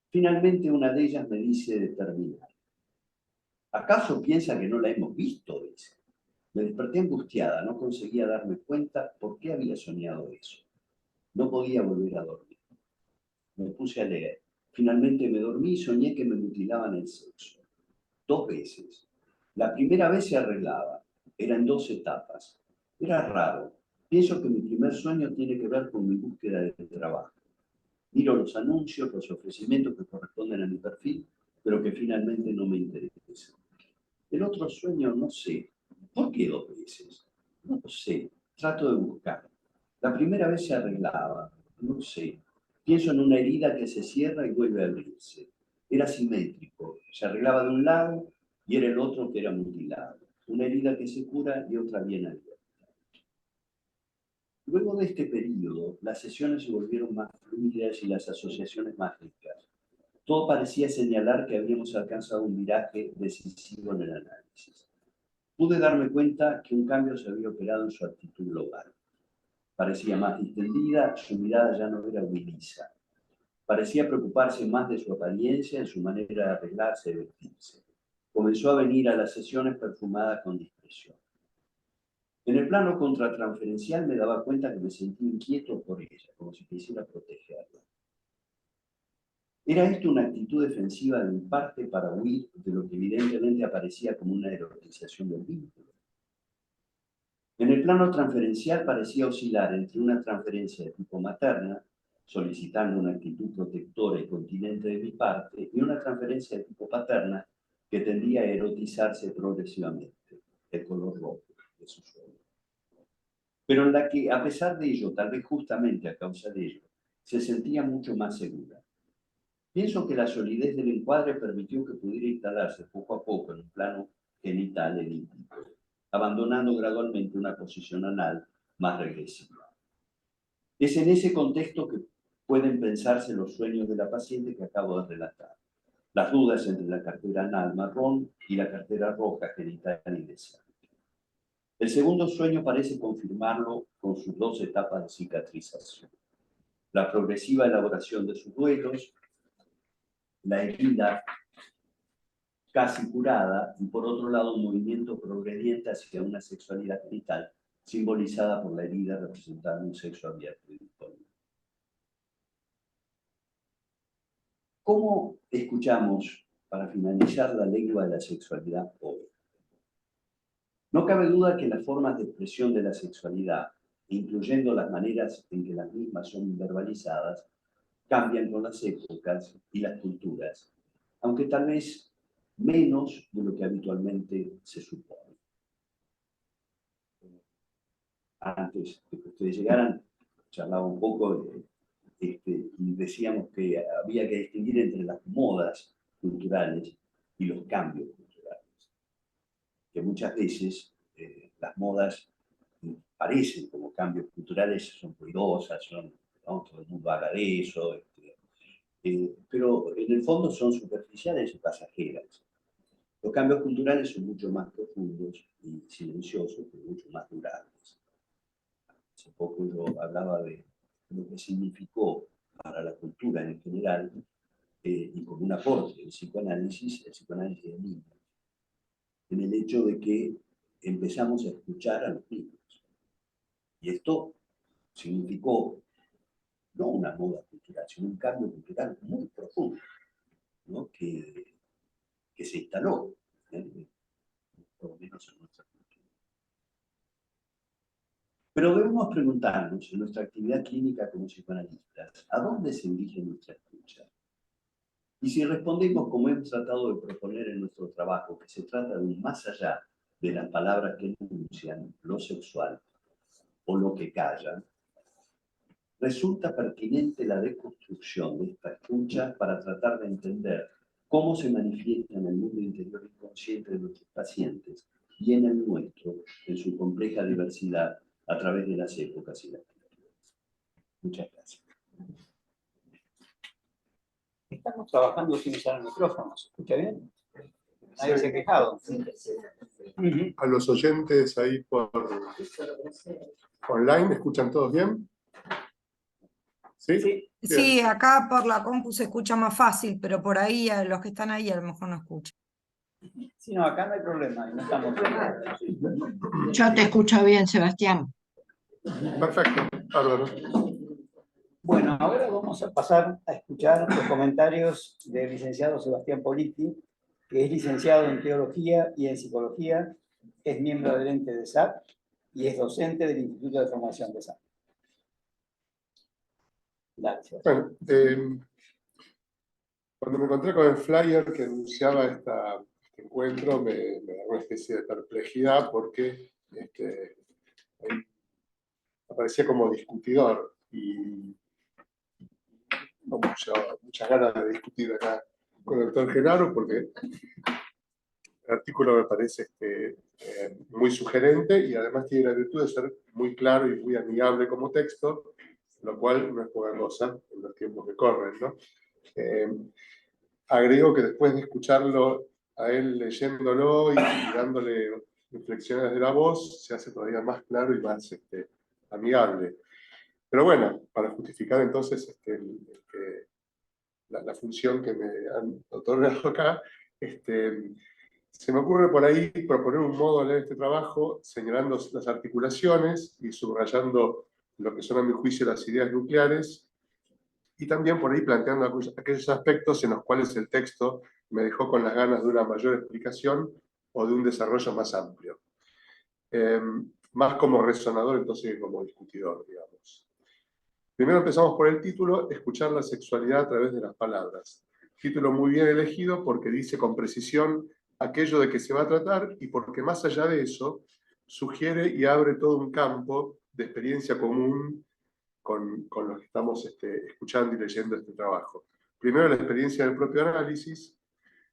Finalmente una de ellas me dice determinada. ¿Acaso piensa que no la hemos visto? Dice. Me desperté angustiada, no conseguía darme cuenta por qué había soñado eso. No podía volver a dormir. Me puse a leer. Finalmente me dormí y soñé que me mutilaban el sexo. 2 veces. La primera vez se arreglaba. Eran 2 etapas. Era raro. Pienso que mi primer sueño tiene que ver con mi búsqueda de trabajo. Miro los anuncios, los ofrecimientos que corresponden a mi perfil, pero que finalmente no me interesan. El otro sueño no sé. ¿Por qué 2 veces? No lo sé. Trato de buscar. La primera vez se arreglaba. No sé. Pienso en una herida que se cierra y vuelve a abrirse. Era simétrico. Se arreglaba de un lado y era el otro que era mutilado. Una herida que se cura y otra bien abierta. Luego de este periodo, las sesiones se volvieron más fluidas y las asociaciones más ricas. Todo parecía señalar que habíamos alcanzado un viraje decisivo en el análisis. Pude darme cuenta que un cambio se había operado en su actitud global. Parecía más distendida, su mirada ya no era humiliza. Parecía preocuparse más de su apariencia, en su manera de arreglarse y vestirse. Comenzó a venir a las sesiones perfumada con discreción. En el plano contratransferencial me daba cuenta que me sentía inquieto por ella, como si quisiera protegerla. ¿Era esto una actitud defensiva de mi parte para huir de lo que evidentemente aparecía como una erotización del vínculo? En el plano transferencial parecía oscilar entre una transferencia de tipo materna, solicitando una actitud protectora y continente de mi parte, y una transferencia de tipo paterna que tendía a erotizarse progresivamente, el color rojo de su sueño. Pero en la que, a pesar de ello, tal vez justamente a causa de ello, se sentía mucho más segura. Pienso que la solidez del encuadre permitió que pudiera instalarse poco a poco en un plano genital elíptico, abandonando gradualmente una posición anal más regresiva. Es en ese contexto que pueden pensarse los sueños de la paciente que acabo de relatar. Las dudas entre la cartera anal marrón y la cartera roja genital inesa. El segundo sueño parece confirmarlo con sus 2 etapas de cicatrización. La progresiva elaboración de sus duelos, la herida casi curada y por otro lado un movimiento progrediente hacia una sexualidad genital simbolizada por la herida representando un sexo abierto y disponible. ¿Cómo escuchamos, para finalizar, la lengua de la sexualidad hoy? No cabe duda que las formas de expresión de la sexualidad, incluyendo las maneras en que las mismas son verbalizadas, cambian con las épocas y las culturas, aunque tal vez menos de lo que habitualmente se supone. Antes de que ustedes llegaran, charlaba un poco y decíamos que había que distinguir entre las modas culturales y los cambios culturales. Que muchas veces las modas parecen como cambios culturales, son ruidosas, son, ¿no? Todo el mundo habla de eso, pero en el fondo son superficiales y pasajeras. Los cambios culturales son mucho más profundos y silenciosos, pero mucho más durables. Hace poco yo hablaba de lo que significó para la cultura en general y como un aporte del psicoanálisis, el psicoanálisis de niños, en el hecho de que empezamos a escuchar a los niños. Y esto significó no una moda cultural, sino un cambio cultural muy profundo, ¿no? Que que se instaló, por lo menos en nuestra cultura. Pero debemos preguntarnos, en nuestra actividad clínica como psicoanalistas, ¿a dónde se dirige nuestra escucha? Y si respondemos como hemos tratado de proponer en nuestro trabajo, que se trata de un más allá de las palabras que enuncian lo sexual o lo que callan, resulta pertinente la deconstrucción de esta escucha para tratar de entender cómo se manifiesta en el mundo interior inconsciente de nuestros pacientes y en el nuestro, en su compleja diversidad, a través de las épocas y las culturas. Muchas gracias. Estamos trabajando sin usar el micrófono, ¿se escucha bien? Nadie se ha quejado. A los oyentes ahí por online, ¿escuchan todos bien? ¿Sí? Sí. Sí, acá por la compu se escucha más fácil, pero por ahí a los que están ahí a lo mejor no escuchan. Sí, no, acá no hay problema, no estamos. Yo te escucho bien, Sebastián. Perfecto, bárbaro. Bueno, ahora vamos a pasar a escuchar los comentarios del licenciado Sebastián Politi, que es licenciado en Teología y en Psicología, es miembro del ente de SAP y es docente del Instituto de Formación de SAP. Gracias. Bueno, cuando me encontré con el flyer que anunciaba este encuentro, me da una especie de perplejidad porque ahí aparecía como discutidor y no muchas ganas de discutir acá con el doctor Genaro porque el artículo me parece muy sugerente y además tiene la virtud de ser muy claro y muy amigable como texto, lo cual no es poca cosa en los tiempos que corren, ¿no? Agrego que después de escucharlo a él leyéndolo y dándole inflexiones de la voz, se hace todavía más claro y más amigable. Pero bueno, para justificar entonces la función que me han otorgado acá, se me ocurre por ahí proponer un modo de leer este trabajo señalando las articulaciones y subrayando lo que son a mi juicio las ideas nucleares y también por ahí planteando aquellos aspectos en los cuales el texto me dejó con las ganas de una mayor explicación o de un desarrollo más amplio. Más como resonador entonces que como discutidor, digamos. Primero empezamos por el título, escuchar la sexualidad a través de las palabras. Título muy bien elegido porque dice con precisión aquello de que se va a tratar y porque más allá de eso sugiere y abre todo un campo de experiencia común con los que estamos escuchando y leyendo este trabajo. Primero la experiencia del propio análisis,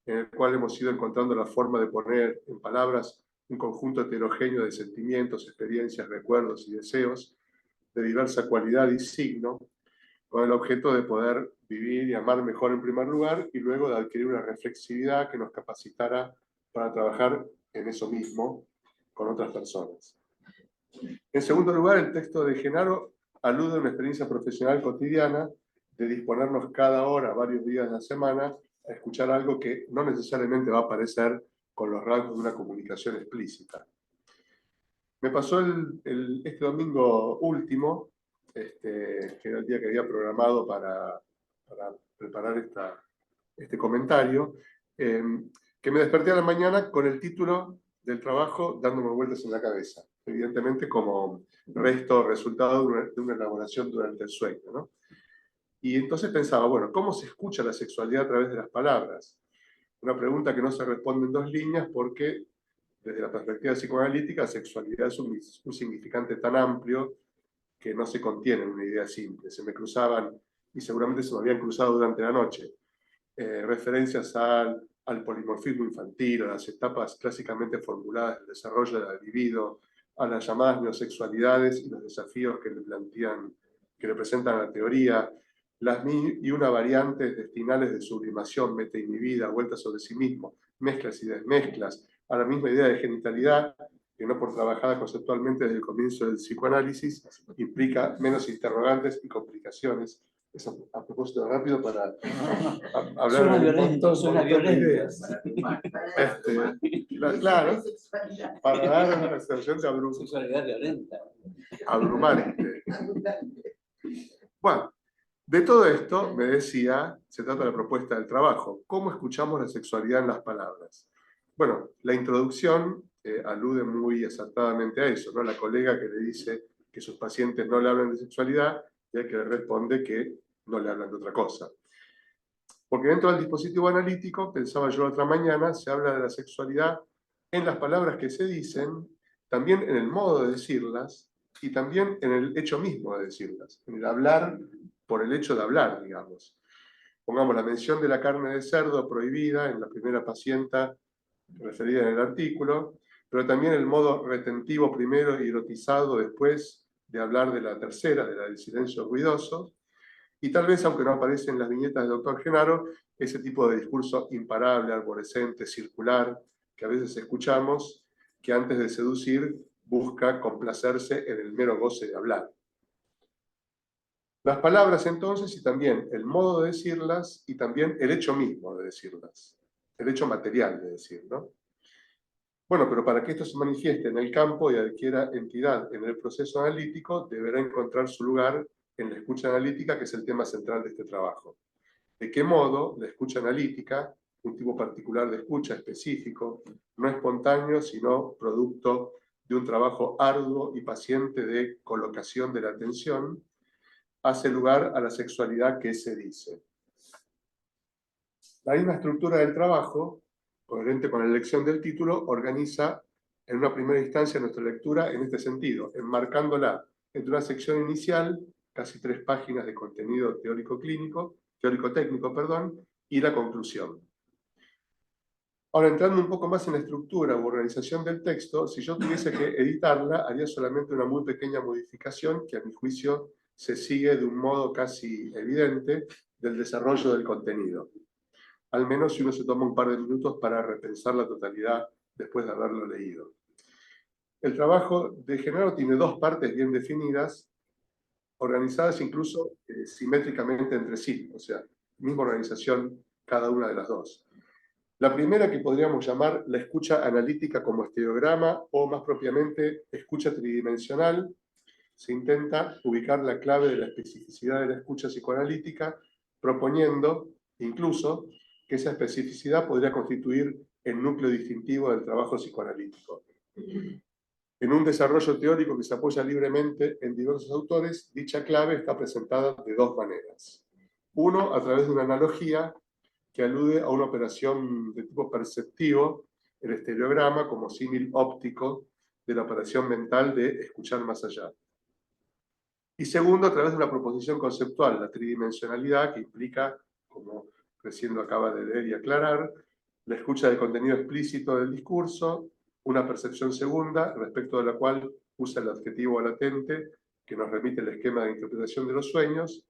en el cual hemos ido encontrando la forma de poner en palabras un conjunto heterogéneo de sentimientos, experiencias, recuerdos y deseos de diversa cualidad y signo, con el objeto de poder vivir y amar mejor en primer lugar y luego de adquirir una reflexividad que nos capacitara para trabajar en eso mismo con otras personas. En segundo lugar, el texto de Genaro alude a una experiencia profesional cotidiana de disponernos cada hora, varios días de la semana, a escuchar algo que no necesariamente va a aparecer con los rasgos de una comunicación explícita. Me pasó este domingo último, que era el día que había programado para preparar este comentario, que me desperté a la mañana con el título del trabajo dándome vueltas en la cabeza, evidentemente como resultado de una elaboración durante el sueño, ¿no? Y entonces pensaba, bueno, ¿cómo se escucha la sexualidad a través de las palabras? Una pregunta que no se responde en dos líneas porque desde la perspectiva psicoanalítica, sexualidad es un significante tan amplio que no se contiene en una idea simple. Se me cruzaban, y seguramente se me habían cruzado durante la noche, referencias al polimorfismo infantil, a las etapas clásicamente formuladas del desarrollo de la libido, a las llamadas neosexualidades y los desafíos que le presentan a la teoría, las mil y una variantes destinales de sublimación, metainhibida, vuelta sobre sí mismo, mezclas y desmezclas, a la misma idea de genitalidad, que no por trabajada conceptualmente desde el comienzo del psicoanálisis, implica menos interrogantes y complicaciones. Eso a propósito rápido para hablar Suena de violento, suena violento. Claro, para dar una sensación de Sexualidad violenta. abrumar. Bueno, De todo esto, me decía, se trata de la propuesta del trabajo. ¿Cómo escuchamos la sexualidad en las palabras? Bueno, la introducción alude muy acertadamente a eso, ¿no? La colega que le dice que sus pacientes no le hablan de sexualidad y el que le responde que no le hablan de otra cosa. Porque dentro del dispositivo analítico, pensaba yo otra mañana, se habla de la sexualidad en las palabras que se dicen, también en el modo de decirlas y también en el hecho mismo de decirlas, en el hablar por el hecho de hablar, digamos. Pongamos la mención de la carne de cerdo prohibida en la primera pacienta referida en el artículo, pero también el modo retentivo primero y erotizado después de hablar de la tercera, de la del silencio ruidoso, y tal vez, aunque no aparece en las viñetas del doctor Genaro, ese tipo de discurso imparable, arborescente, circular, que a veces escuchamos, que antes de seducir busca complacerse en el mero goce de hablar. Las palabras entonces, y también el modo de decirlas, y también el hecho mismo de decirlas, el hecho material de decir, ¿no? Bueno, pero para que esto se manifieste en el campo y adquiera entidad en el proceso analítico, deberá encontrar su lugar en la escucha analítica, que es el tema central de este trabajo. ¿De qué modo la escucha analítica, un tipo particular de escucha específico, no espontáneo, sino producto de un trabajo arduo y paciente de colocación de la atención, hace lugar a la sexualidad que se dice? La misma estructura del trabajo, coherente con la elección del título, organiza en una primera instancia nuestra lectura en este sentido, enmarcándola entre una sección inicial, casi 3 páginas de contenido teórico-técnico, y la conclusión. Ahora, entrando un poco más en la estructura u organización del texto, si yo tuviese que editarla, haría solamente una muy pequeña modificación que a mi juicio se sigue de un modo casi evidente del desarrollo del contenido. Al menos si uno se toma un par de minutos para repensar la totalidad después de haberlo leído. El trabajo de Genaro tiene 2 partes bien definidas, organizadas incluso simétricamente entre sí, o sea, misma organización cada una de las 2. La primera, que podríamos llamar la escucha analítica como estereograma, o más propiamente escucha tridimensional, se intenta ubicar la clave de la especificidad de la escucha psicoanalítica, proponiendo incluso que esa especificidad podría constituir el núcleo distintivo del trabajo psicoanalítico. En un desarrollo teórico que se apoya libremente en diversos autores, dicha clave está presentada de 2 maneras. Uno, a través de una analogía que alude a una operación de tipo perceptivo, el estereograma como símil óptico de la operación mental de escuchar más allá. Y segundo, a través de una proposición conceptual, la tridimensionalidad, que implica, como recién lo acaba de leer y aclarar, la escucha del contenido explícito del discurso, una percepción segunda, respecto de la cual usa el adjetivo latente, que nos remite el esquema de interpretación de los sueños,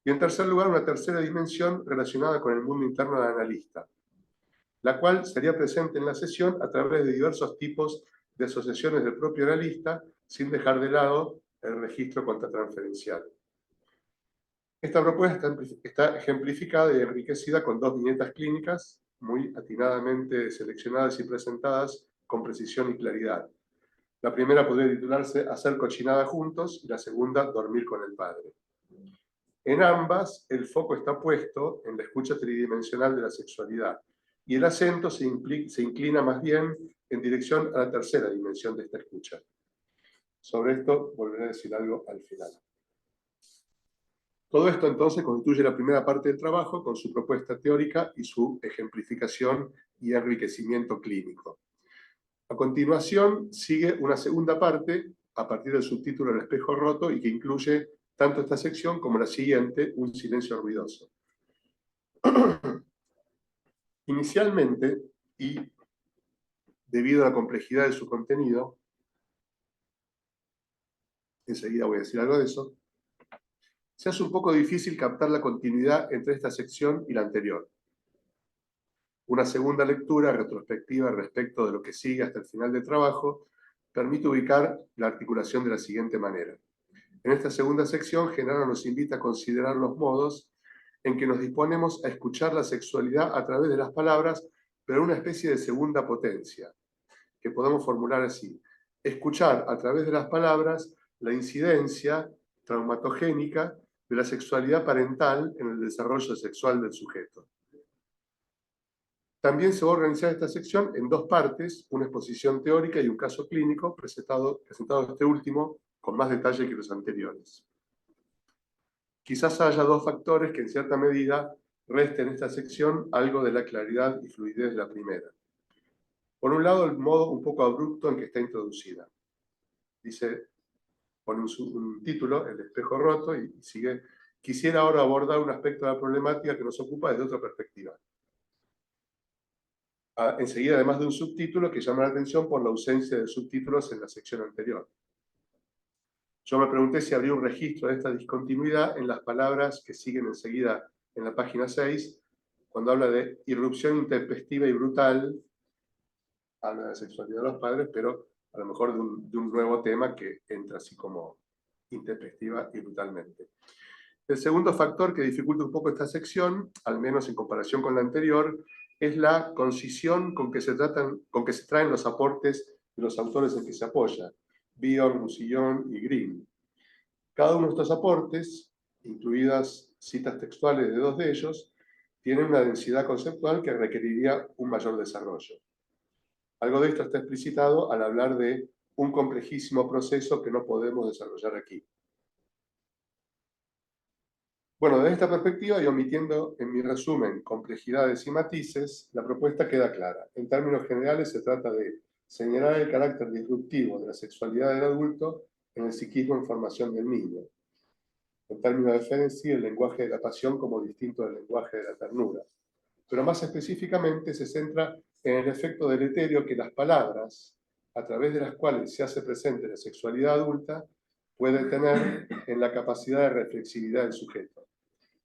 y en tercer lugar, una tercera dimensión relacionada con el mundo interno del analista, la cual sería presente en la sesión a través de diversos tipos de asociaciones del propio analista, sin dejar de lado el registro contratransferencial. Esta propuesta está ejemplificada y enriquecida con 2 viñetas clínicas, muy atinadamente seleccionadas y presentadas con precisión y claridad. La primera podría titularse Hacer cochinada juntos, y la segunda, Dormir con el padre. En ambas, el foco está puesto en la escucha tridimensional de la sexualidad, y el acento se inclina más bien en dirección a la tercera dimensión de esta escucha. Sobre esto volveré a decir algo al final. Todo esto entonces constituye la primera parte del trabajo con su propuesta teórica y su ejemplificación y enriquecimiento clínico. A continuación sigue una segunda parte a partir del subtítulo El espejo roto, y que incluye tanto esta sección como la siguiente, Un silencio ruidoso. Inicialmente, y debido a la complejidad de su contenido, enseguida voy a decir algo de eso, se hace un poco difícil captar la continuidad entre esta sección y la anterior. Una segunda lectura retrospectiva respecto de lo que sigue hasta el final del trabajo permite ubicar la articulación de la siguiente manera. En esta segunda sección, Genaro nos invita a considerar los modos en que nos disponemos a escuchar la sexualidad a través de las palabras, pero en una especie de segunda potencia, que podemos formular así: escuchar a través de las palabras la incidencia traumatogénica de la sexualidad parental en el desarrollo sexual del sujeto. También se va a organizar esta sección en dos partes, una exposición teórica y un caso clínico, presentado este último con más detalle que los anteriores. Quizás haya dos factores que en cierta medida resten en esta sección algo de la claridad y fluidez de la primera. Por un lado, el modo un poco abrupto en que está introducida. Dice, pone un título, El espejo roto, y sigue, quisiera ahora abordar un aspecto de la problemática que nos ocupa desde otra perspectiva. Enseguida, además de un subtítulo que llama la atención por la ausencia de subtítulos en la sección anterior. Yo me pregunté si habría un registro de esta discontinuidad en las palabras que siguen enseguida en la página 6, cuando habla de irrupción intempestiva y brutal, habla de la sexualidad de los padres, pero a lo mejor de un nuevo tema que entra así como intempestiva y brutalmente. El segundo factor que dificulta un poco esta sección, al menos en comparación con la anterior, es la concisión con que se traen los aportes de los autores en que se apoya, Bion, Musillón y Green. Cada uno de estos aportes, incluidas citas textuales de dos de ellos, tiene una densidad conceptual que requeriría un mayor desarrollo. Algo de esto está explicitado al hablar de un complejísimo proceso que no podemos desarrollar aquí. Bueno, desde esta perspectiva, y omitiendo en mi resumen complejidades y matices, la propuesta queda clara. En términos generales, se trata de señalar el carácter disruptivo de la sexualidad del adulto en el psiquismo en formación del niño. En términos de Ferenczi, el lenguaje de la pasión como distinto del lenguaje de la ternura. Pero más específicamente se centra en el efecto deleterio que las palabras, a través de las cuales se hace presente la sexualidad adulta, puede tener en la capacidad de reflexividad del sujeto.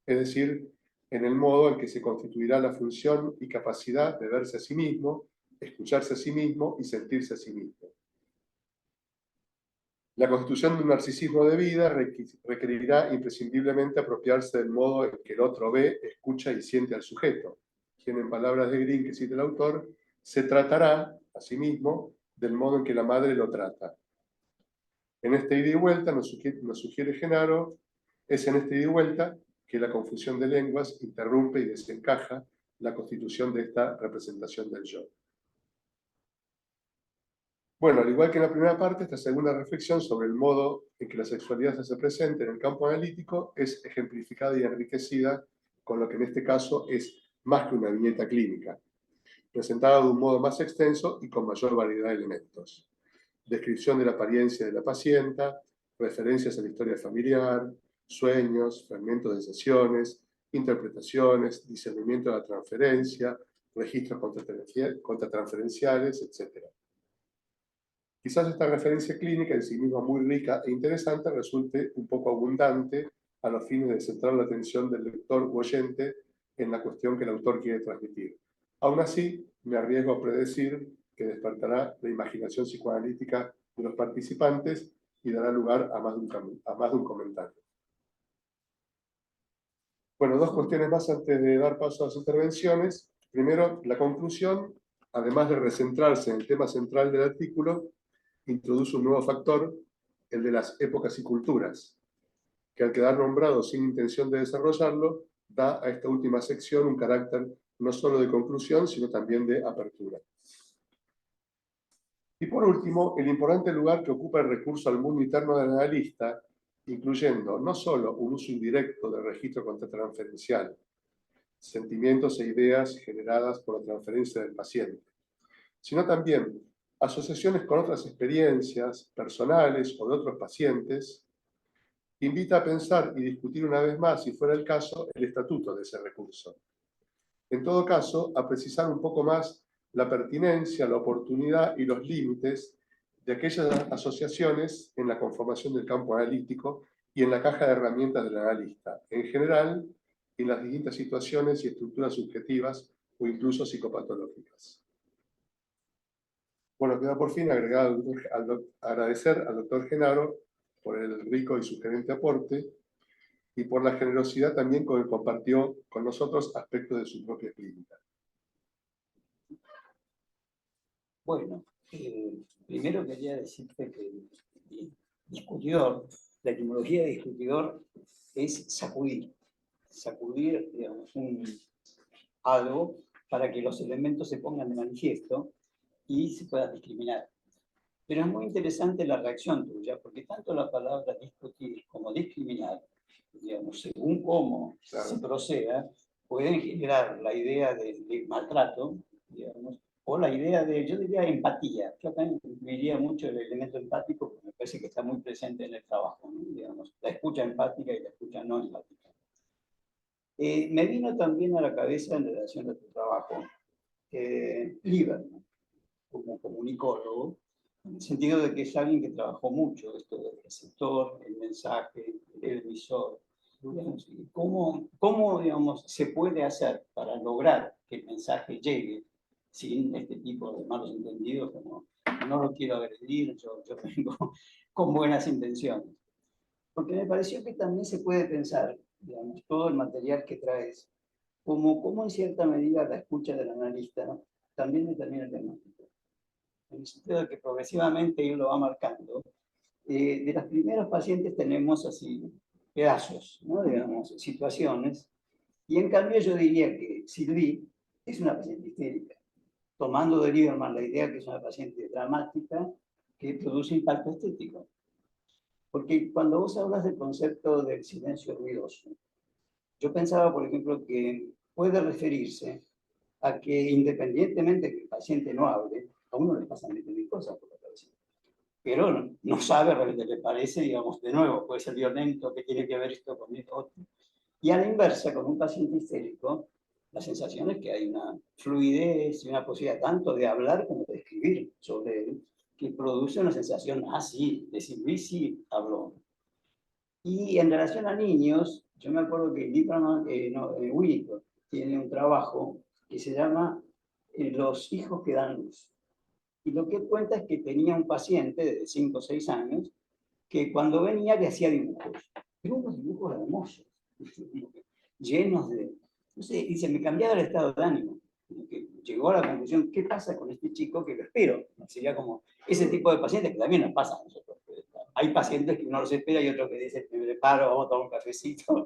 Es decir, en el modo en que se constituirá la función y capacidad de verse a sí mismo, escucharse a sí mismo y sentirse a sí mismo. La constitución de un narcisismo de vida requerirá imprescindiblemente apropiarse del modo en que el otro ve, escucha y siente al sujeto, quien, en palabras de Green, que cita el autor, se tratará a sí mismo del modo en que la madre lo trata. En esta ida y vuelta, nos sugiere Genaro, es en esta ida y vuelta que la confusión de lenguas interrumpe y desencaja la constitución de esta representación del yo. Bueno, al igual que en la primera parte, esta segunda reflexión sobre el modo en que la sexualidad se hace presente en el campo analítico es ejemplificada y enriquecida con lo que en este caso es más que una viñeta clínica, presentada de un modo más extenso y con mayor variedad de elementos. Descripción de la apariencia de la paciente, referencias a la historia familiar, sueños, fragmentos de sesiones, interpretaciones, discernimiento de la transferencia, registros contratransferenciales, etc. Quizás esta referencia clínica, en sí misma muy rica e interesante, resulte un poco abundante a los fines de centrar la atención del lector u oyente en la cuestión que el autor quiere transmitir. Aún así, me arriesgo a predecir que despertará la imaginación psicoanalítica de los participantes y dará lugar a más de un comentario. Bueno, dos cuestiones más antes de dar paso a las intervenciones. Primero, la conclusión, además de recentrarse en el tema central del artículo, introduce un nuevo factor, el de las épocas y culturas, que al quedar nombrado sin intención de desarrollarlo, da a esta última sección un carácter no solo de conclusión, sino también de apertura. Y por último, el importante lugar que ocupa el recurso al mundo interno del analista, incluyendo no solo un uso indirecto del registro contratransferencial, sentimientos e ideas generadas por la transferencia del paciente, sino también asociaciones con otras experiencias personales o de otros pacientes, invita a pensar y discutir una vez más, si fuera el caso, el estatuto de ese recurso. En todo caso, a precisar un poco más la pertinencia, la oportunidad y los límites de aquellas asociaciones en la conformación del campo analítico y en la caja de herramientas del analista, en general, en las distintas situaciones y estructuras subjetivas o incluso psicopatológicas. Bueno, queda por fin agradecer al doctor Genaro por el rico y sugerente aporte y por la generosidad también con que compartió con nosotros aspectos de su propia clínica. Bueno, primero quería decirte que discutidor, la etimología de discutidor es sacudir, digamos, algo para que los elementos se pongan de manifiesto y se puedan discriminar. Pero es muy interesante la reacción tuya, porque tanto la palabra discutir como discriminar, digamos, según cómo se proceda, pueden generar la idea de maltrato, digamos, o la idea de, yo diría, empatía. Yo también incluiría mucho el elemento empático, porque me parece que está muy presente en el trabajo, ¿no? Digamos, la escucha empática y la escucha no empática. Me vino también a la cabeza en relación a tu trabajo, Lieberman, como comunicólogo, en el sentido de que es alguien que trabajó mucho esto del receptor, el mensaje, el emisor. Digamos, ¿cómo, digamos, se puede hacer para lograr que el mensaje llegue sin este tipo de malos entendidos, como no lo quiero agredir, yo vengo con buenas intenciones? Porque me pareció que también se puede pensar, digamos, todo el material que traes, como en cierta medida la escucha del analista, ¿no?, también determina el diagnóstico. En el sentido de que progresivamente él lo va marcando. De los primeros pacientes tenemos así pedazos, ¿no?, digamos, situaciones, y en cambio yo diría que Sylvie es una paciente histérica, tomando de Lieberman la idea que es una paciente dramática que produce impacto estético. Porque cuando vos hablas del concepto del silencio ruidoso, yo pensaba, por ejemplo, que puede referirse a que independientemente de que el paciente no hable, a uno le pasan mil cosas por la cabeza. Pero no sabe realmente, le parece, digamos, de nuevo, puede ser violento, que tiene que ver esto con esto otro. Y a la inversa, con un paciente histérico, la sensación es que hay una fluidez y una posibilidad tanto de hablar como de escribir sobre él, que produce una sensación así, de decir, sí, habló. Y en relación a niños, yo me acuerdo que Winnicott tiene un trabajo que se llama Los hijos que dan luz. Y lo que cuenta es que tenía un paciente de 5 o 6 años que cuando venía le hacía dibujos, pero unos dibujos hermosos, llenos de... No sé, dice, me cambiaba el estado de ánimo. Que llegó a la conclusión, ¿qué pasa con este chico que lo espero? Sería como ese tipo de pacientes que también nos pasa a nosotros. Hay pacientes que uno los espera y otros que dicen, me preparo, vamos a tomar un cafecito,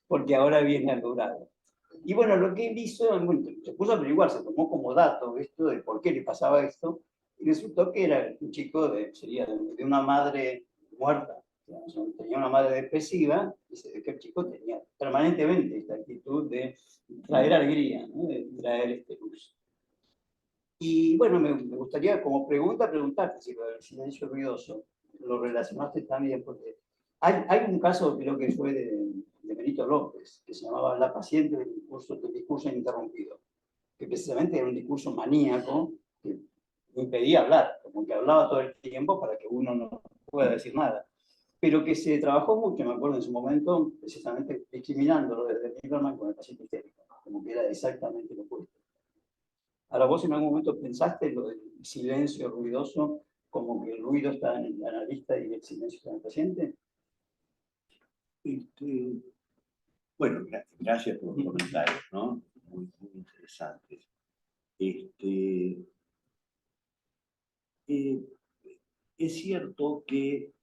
porque ahora viene algo grave. Y bueno, lo que él hizo, bueno, se puso a averiguar, se tomó como dato esto de por qué le pasaba esto, y resultó que era un chico sería de una madre muerta, tenía una madre depresiva, y se ve que el chico tenía permanentemente esta actitud de traer alegría, ¿no?, de traer luz. Y bueno, me gustaría como preguntarte si lo del silencio ruidoso lo relacionaste también, porque hay un caso, creo que fue de Benito López, que se llamaba La paciente del discurso ininterrumpido, que precisamente era un discurso maníaco que impedía hablar, como que hablaba todo el tiempo para que uno no pueda decir nada, pero que se trabajó mucho, me acuerdo en su momento, precisamente discriminándolo desde Lieberman con el paciente histérico, como que era exactamente lo opuesto. Ahora, ¿vos en algún momento pensaste lo del silencio ruidoso, como que el ruido está en el analista y el silencio está en el paciente? Bueno, gracias por los comentarios, ¿no? Muy interesantes. Es cierto que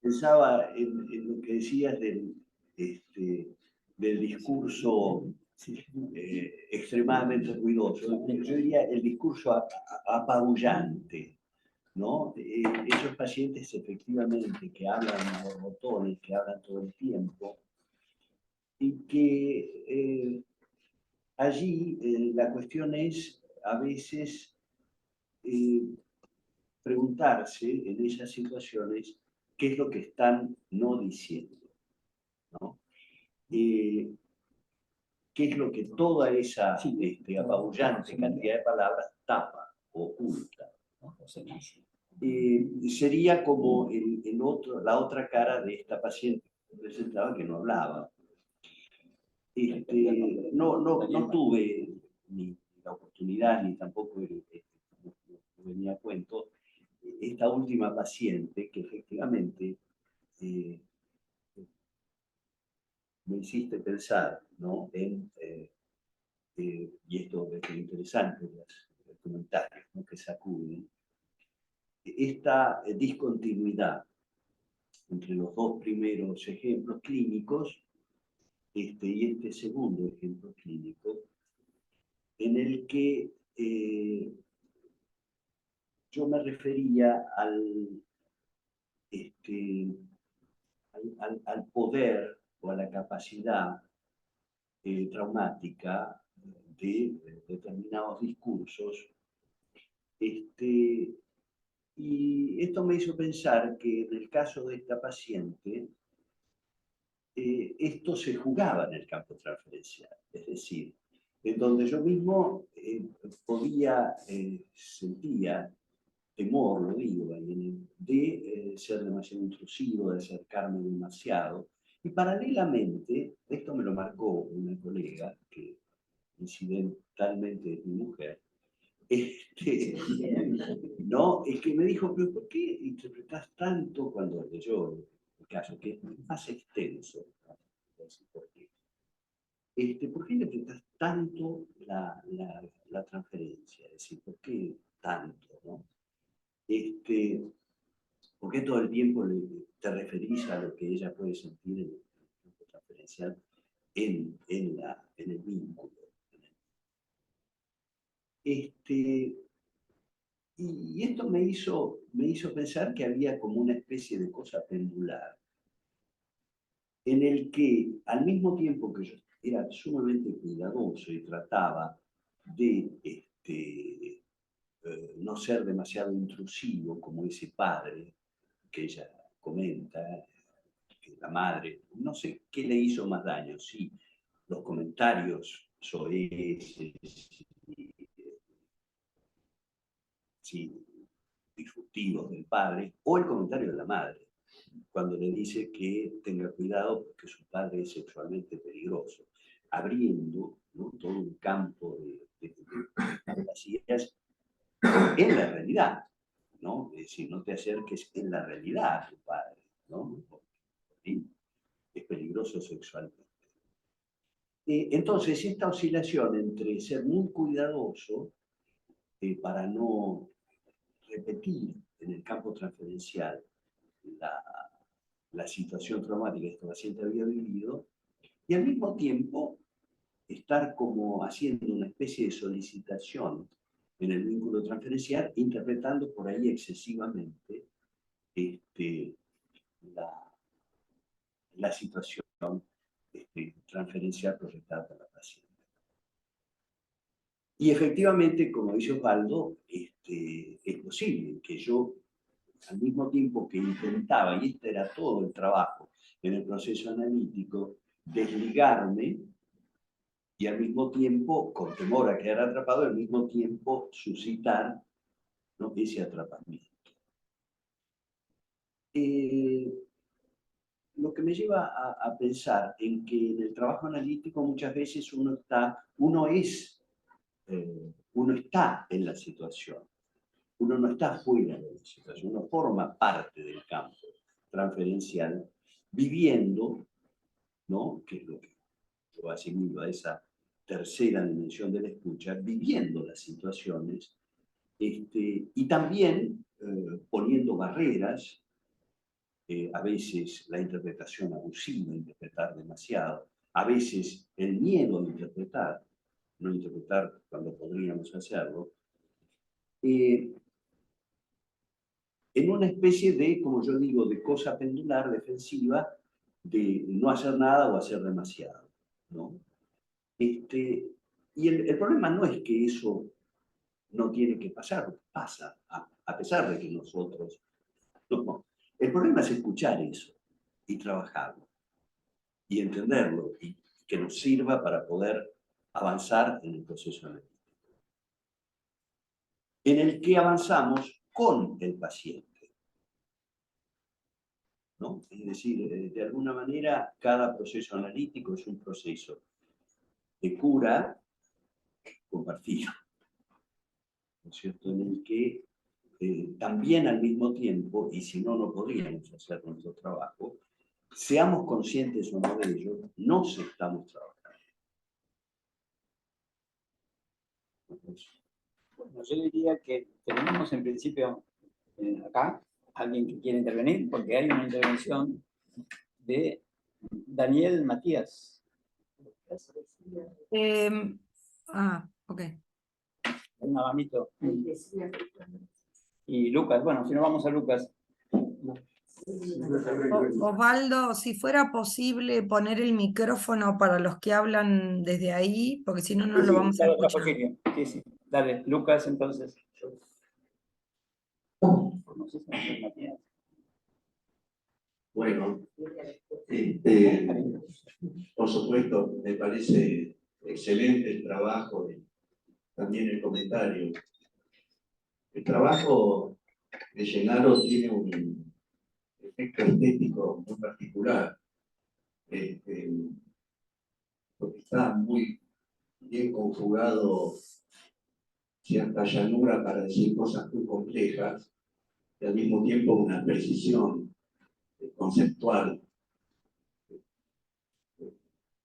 pensaba en lo que decías del discurso extremadamente ruidoso. Yo diría el discurso apabullante, ¿no? Esos pacientes efectivamente que hablan borbotones, que hablan todo el tiempo, y que allí la cuestión es a veces preguntarse en esas situaciones qué es lo que están no diciendo, ¿no? ¿Qué es lo que toda esa apabullante cantidad de palabras tapa, oculta? Sería como la otra cara de esta paciente que presentaba, que no hablaba. No tuve ni la oportunidad, ni tampoco venía a cuento, esta última paciente que efectivamente me hiciste pensar, ¿no?, y esto es interesante, los comentarios, que sacuden, esta discontinuidad entre los dos primeros ejemplos clínicos y este segundo ejemplo clínico, en el que yo me refería al poder o a la capacidad traumática de determinados discursos. Y esto me hizo pensar que en el caso de esta paciente, esto se jugaba en el campo transferencial, es decir, en donde yo mismo sentía temor, lo digo, de ser demasiado intrusivo, de acercarme demasiado. Y paralelamente, esto me lo marcó una colega, que incidentalmente es mi mujer, ¿no? Es que me dijo, pero ¿por qué interpretás tanto cuando leyó el caso, que es más extenso? ¿Por qué? ¿Por qué interpretas tanto la transferencia? Es decir, ¿por qué tanto? ¿No? ¿Por qué todo el tiempo te referís a lo que ella puede sentir en el campo transferencial en el vínculo? Y esto me hizo pensar que había como una especie de cosa pendular, en el que al mismo tiempo que yo era sumamente cuidadoso y trataba de no ser demasiado intrusivo como ese padre que ella comenta, que la madre, no sé qué le hizo más daño, si los comentarios soeces, disruptivos del padre, o el comentario de la madre, cuando le dice que tenga cuidado porque su padre es sexualmente peligroso, abriendo, ¿no?, todo un campo de fantasías en la realidad, ¿no? Es decir, no te acerques en la realidad a tu padre, ¿no? Porque es peligroso sexualmente. Entonces, esta oscilación entre ser muy cuidadoso para no repetir en el campo transferencial la situación traumática que este paciente había vivido, y al mismo tiempo estar como haciendo una especie de solicitación en el vínculo transferencial, interpretando por ahí excesivamente la situación transferencial proyectada para la paciente. Y efectivamente, como dice Osvaldo, es posible que yo, al mismo tiempo que intentaba, y este era todo el trabajo en el proceso analítico, desligarme y al mismo tiempo, con temor a quedar atrapado, al mismo tiempo suscitar, ¿no?, ese atrapamiento. Lo que me lleva a pensar en que en el trabajo analítico muchas veces uno está en la situación, uno no está fuera de la situación, uno forma parte del campo transferencial, viviendo, ¿no?, que es lo que yo asimilo a esa tercera dimensión de la escucha, viviendo las situaciones, y también poniendo barreras, a veces la interpretación abusiva, interpretar demasiado, a veces el miedo a interpretar, no interpretar cuando podríamos hacerlo, en una especie de, como yo digo, de cosa pendular, defensiva, de no hacer nada o hacer demasiado, ¿no? Y el problema no es que eso no tiene que pasar, pasa, a pesar de que nosotros no. El problema es escuchar eso y trabajarlo y entenderlo y que nos sirva para poder avanzar en el proceso analítico, en el que avanzamos con el paciente, ¿no? Es decir, de alguna manera, cada proceso analítico es un proceso de cura compartido, ¿no es cierto?, en el que también al mismo tiempo, y si no, no podríamos hacer nuestro trabajo, seamos conscientes o no de ello, nos estamos trabajando. Bueno, yo diría que tenemos en principio acá alguien que quiere intervenir, porque hay una intervención de Daniel Matías. Ok. Un abanico. Y Lucas, bueno, si no vamos a Lucas. Osvaldo, si fuera posible poner el micrófono para los que hablan desde ahí, porque si no, no lo vamos a escuchar. Sí, sí. Dale, Lucas, entonces. No sé si es Matías. Bueno, por supuesto, me parece excelente el trabajo y también el comentario. El trabajo de Gennaro tiene un efecto estético muy particular, porque está muy bien conjugado cierta llanura para decir cosas muy complejas y al mismo tiempo una precisión conceptual.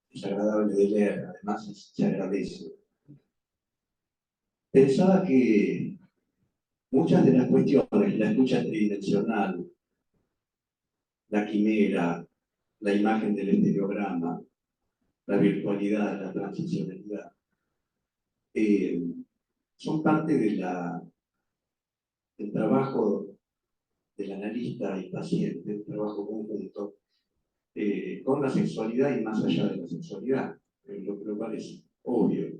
Es agradable de leer, además se agradece. Pensaba que muchas de las cuestiones, la escucha tridimensional, la quimera, la imagen del estereograma, la virtualidad, la transicionalidad, son parte del trabajo del analista y paciente, un trabajo conjunto, con la sexualidad y más allá de la sexualidad, lo cual es obvio.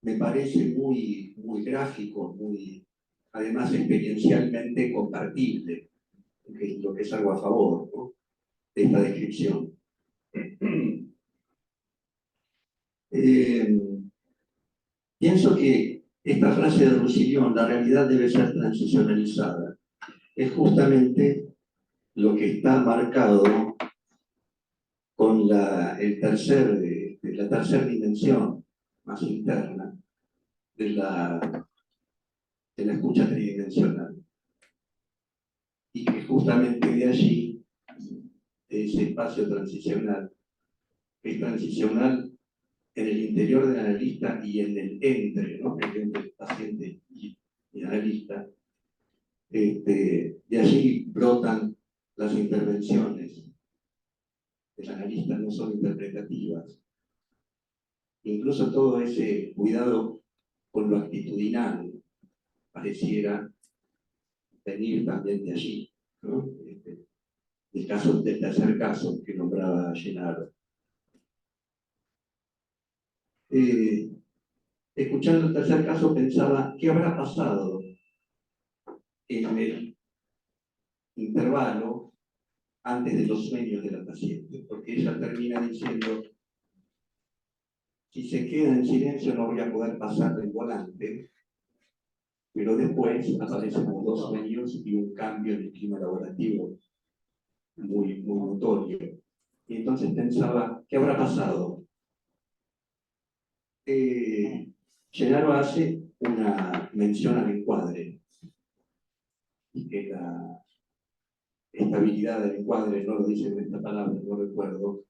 Me parece muy, muy gráfico, muy, además experiencialmente compartible, lo que es algo a favor, ¿no?, de esta descripción. Pienso que esta frase de Roussillon, la realidad debe ser transicionalizada, es justamente lo que está marcado con la tercera dimensión más interna de la escucha tridimensional. Y que justamente de allí, de ese espacio transicional, es transicional en el interior del analista y en el entre, ¿no?, entre el paciente y el analista, de allí brotan las intervenciones del analista, no son interpretativas. Incluso todo ese cuidado con lo actitudinal pareciera venir también de allí, ¿no? El caso del tercer caso que nombraba Gennaro. Escuchando el tercer caso pensaba, ¿qué habrá pasado en el intervalo antes de los sueños de la paciente? Porque ella termina diciendo, si se queda en silencio no voy a poder pasar el volante, pero después aparecen los dos sueños y un cambio en el clima laborativo muy, muy notorio. Y entonces pensaba, ¿qué habrá pasado? Gennaro hace una mención al encuadre, y que la estabilidad del encuadre, no lo dice en esta palabra, no recuerdo,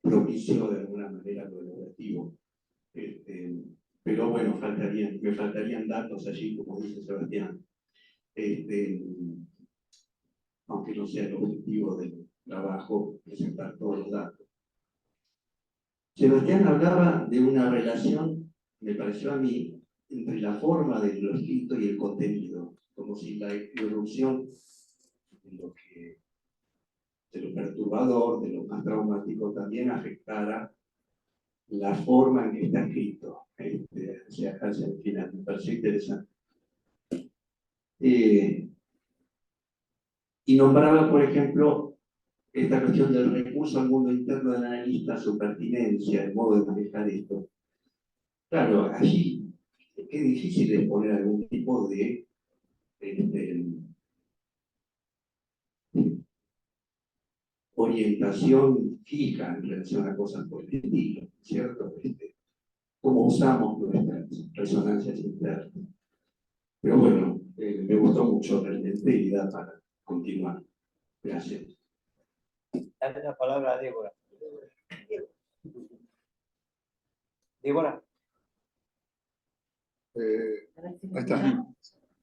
propició de alguna manera lo elaborativo. Pero bueno, me faltarían datos allí, como dice Sebastián, aunque no sea el objetivo del trabajo presentar todos los datos. Sebastián hablaba de una relación, me pareció a mí, entre la forma de lo escrito y el contenido, como si la irrupción de lo perturbador, de lo más traumático, también afectara la forma en que está escrito, hacia el final. Me pareció interesante. Y nombraba, por ejemplo, esta cuestión del recurso al mundo interno del analista, su pertinencia, el modo de manejar esto. Claro, allí qué difícil es poner algún tipo de orientación fija en relación a cosas por el estilo, ¿cierto? Cómo usamos nuestras resonancias internas. Pero bueno, me gustó mucho realmente y da para continuar. Gracias. Dale la palabra a Débora. Débora. Ahí está,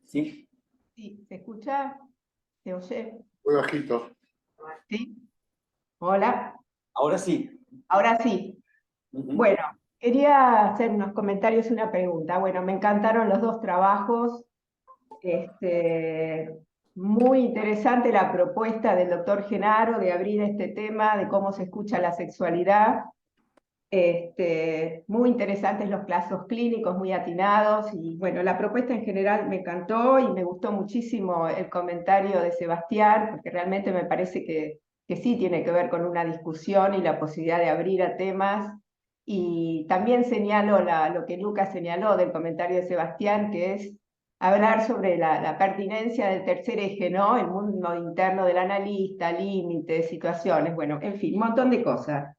¿Sí? Sí, ¿se escucha? ¿Se oye? muy bajito. ¿Sí? Hola, Ahora sí. ahora sí. Ujú. Bueno, quería hacer unos comentarios y una pregunta. Bueno, me encantaron los dos trabajos. Muy interesante la propuesta del doctor Genaro de abrir este tema de cómo se escucha la sexualidad. Muy interesantes los casos clínicos, muy atinados, y bueno, la propuesta en general me encantó y me gustó muchísimo el comentario de Sebastián, porque realmente me parece que sí tiene que ver con una discusión y la posibilidad de abrir a temas. Y también señalo lo que Lucas señaló del comentario de Sebastián, que es hablar sobre la pertinencia del tercer eje, ¿no? El mundo interno del analista, límites, situaciones, bueno, en fin, un montón de cosas.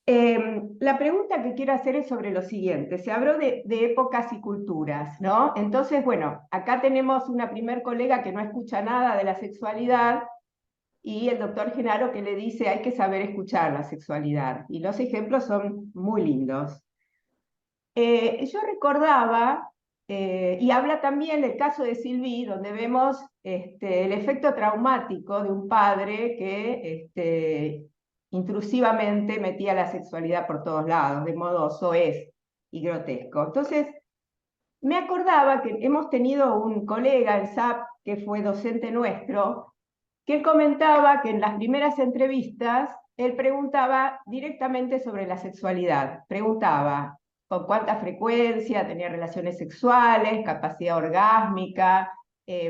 La pregunta que quiero hacer es sobre lo siguiente. Se habló de épocas y culturas, ¿no? Entonces, bueno, acá tenemos una primer colega que no escucha nada de la sexualidad y el doctor Genaro que le dice hay que saber escuchar la sexualidad. Y los ejemplos son muy lindos. Yo recordaba, y habla también del caso de Sylvie, donde vemos el efecto traumático de un padre que intrusivamente metía la sexualidad por todos lados, de modo soez y grotesco. Entonces, me acordaba que hemos tenido un colega, el SAP, que fue docente nuestro, que él comentaba que en las primeras entrevistas él preguntaba directamente sobre la sexualidad. Preguntaba con cuánta frecuencia tenía relaciones sexuales, capacidad orgásmica,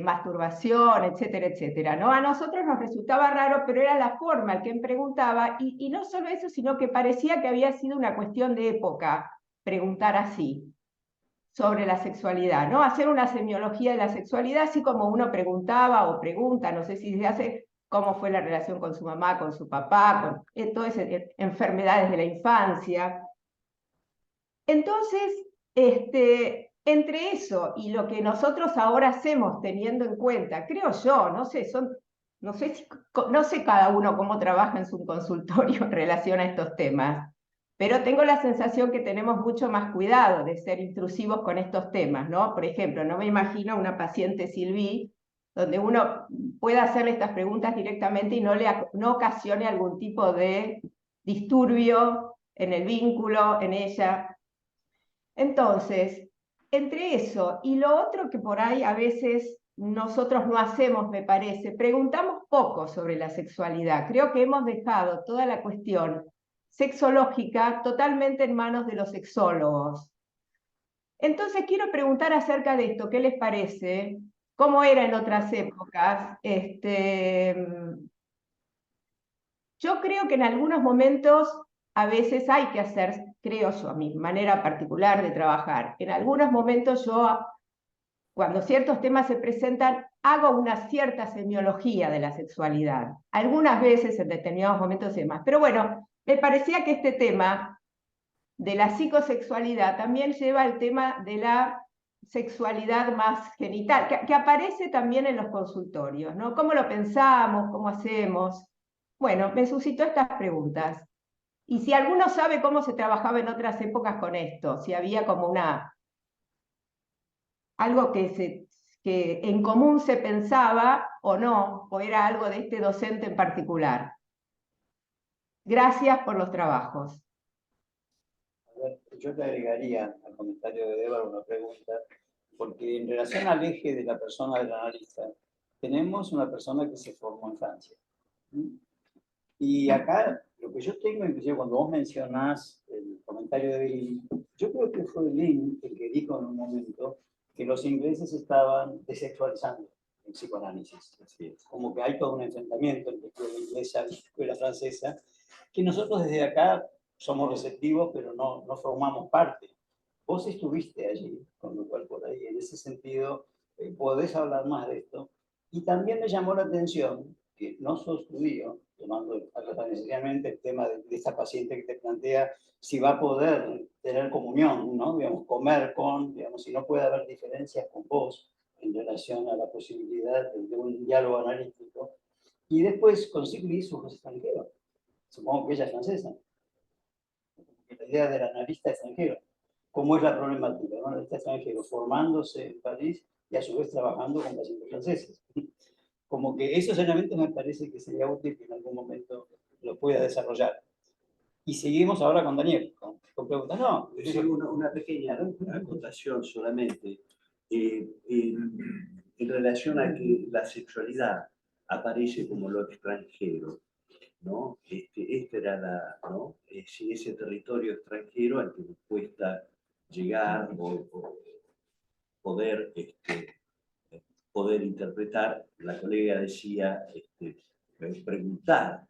masturbación, etcétera, etcétera, ¿no? A nosotros nos resultaba raro, pero era la forma en que él preguntaba, y no solo eso, sino que parecía que había sido una cuestión de época preguntar así sobre la sexualidad, ¿no? Hacer una semiología de la sexualidad, así como uno preguntaba o pregunta, no sé si se hace, cómo fue la relación con su mamá, con su papá, con todas esas enfermedades de la infancia. Entonces, entre eso y lo que nosotros ahora hacemos teniendo en cuenta, creo yo, no sé, no sé cada uno cómo trabaja en su consultorio en relación a estos temas, pero tengo la sensación que tenemos mucho más cuidado de ser intrusivos con estos temas, ¿no? Por ejemplo, no me imagino una paciente Sylvie donde uno pueda hacerle estas preguntas directamente y no ocasione algún tipo de disturbio en el vínculo, en ella. Entonces, entre eso y lo otro que por ahí a veces nosotros no hacemos, me parece, preguntamos poco sobre la sexualidad. Creo que hemos dejado toda la cuestión sexológica totalmente en manos de los sexólogos. Entonces quiero preguntar acerca de esto, ¿qué les parece? ¿Cómo era en otras épocas? Yo creo que en algunos momentos a veces hay que hacer, creo yo, a mi manera particular de trabajar. En algunos momentos yo, cuando ciertos temas se presentan, hago una cierta semiología de la sexualidad. Algunas veces en determinados momentos y demás. Pero bueno, me parecía que este tema de la psicosexualidad también lleva el tema de la sexualidad más genital, que aparece también en los consultorios, ¿no? ¿Cómo lo pensamos? ¿Cómo hacemos? Bueno, me suscitó estas preguntas. Y si alguno sabe cómo se trabajaba en otras épocas con esto, si había como algo que en común se pensaba o no, o era algo de este docente en particular. Gracias por los trabajos. A ver, yo le agregaría al comentario de Débora una pregunta, porque en relación al eje de la persona del analista, tenemos una persona que se formó en Francia. Y acá, lo que yo tengo, inclusive cuando vos mencionás el comentario de Bill, yo creo que fue Lynn el que dijo en un momento que los ingleses estaban desexualizando el psicoanálisis. Así es. Como que hay todo un enfrentamiento entre la escuela inglesa y la escuela francesa, que nosotros desde acá somos receptivos, pero no formamos parte. Vos estuviste allí, con lo cual por ahí, en ese sentido, podés hablar más de esto. Y también me llamó la atención que no sos judío, tomando necesariamente el tema de esta paciente que te plantea si va a poder tener comunión, ¿no? Digamos, comer con, digamos, si no puede haber diferencias con vos en relación a la posibilidad de un diálogo analítico. Y después con Sylvie, su extranjero. Supongo que ella es francesa. la idea del analista extranjero, cómo es la problemática, ¿no? El analista extranjero formándose en París y a su vez trabajando con pacientes franceses. Como que esos elementos me parece que sería útil que en algún momento lo pueda desarrollar. Y seguimos ahora con Daniel, con preguntas. No, Sí, una pequeña acotación solamente. En relación a que la sexualidad aparece como lo extranjero, ¿no? Esta era ¿no? Ese territorio extranjero al que nos cuesta llegar o poder, poder interpretar. La colega decía preguntar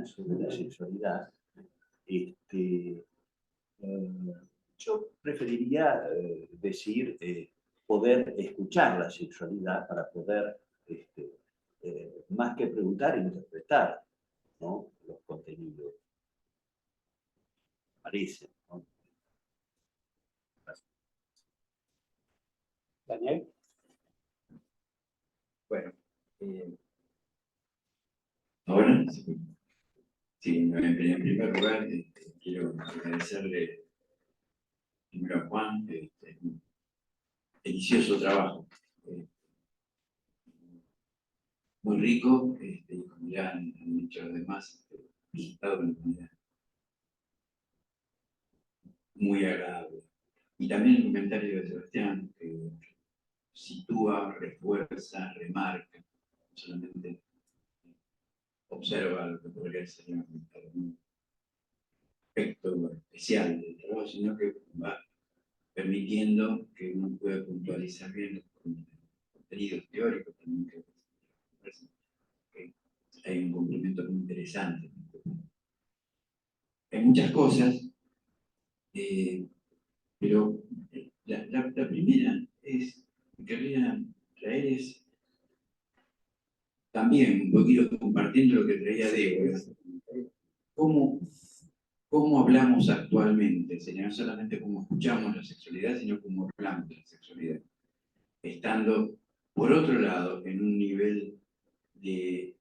sobre la sexualidad. Yo preferiría decir poder escuchar la sexualidad para poder, más que preguntar, interpretar, ¿no? Los contenidos. Parece, ¿no? Daniel. Bueno, ahora, sí, en primer lugar, quiero agradecerle primero a Juan, un delicioso trabajo, muy rico, y como ya han dicho los demás, presentado de una manera muy agradable. Y también el comentario de Sebastián, que sitúa, refuerza, remarca, no solamente observa lo que podría ser un aspecto especial del trabajo, sino que va permitiendo que uno pueda puntualizar bien los contenidos teóricos también, que hay un complemento muy interesante. Hay muchas cosas, pero la primera es, que quería traer es también un poquito compartiendo lo que traía Débora, cómo hablamos actualmente, no solamente cómo escuchamos la sexualidad, sino cómo hablamos de la sexualidad, estando por otro lado en un nivel de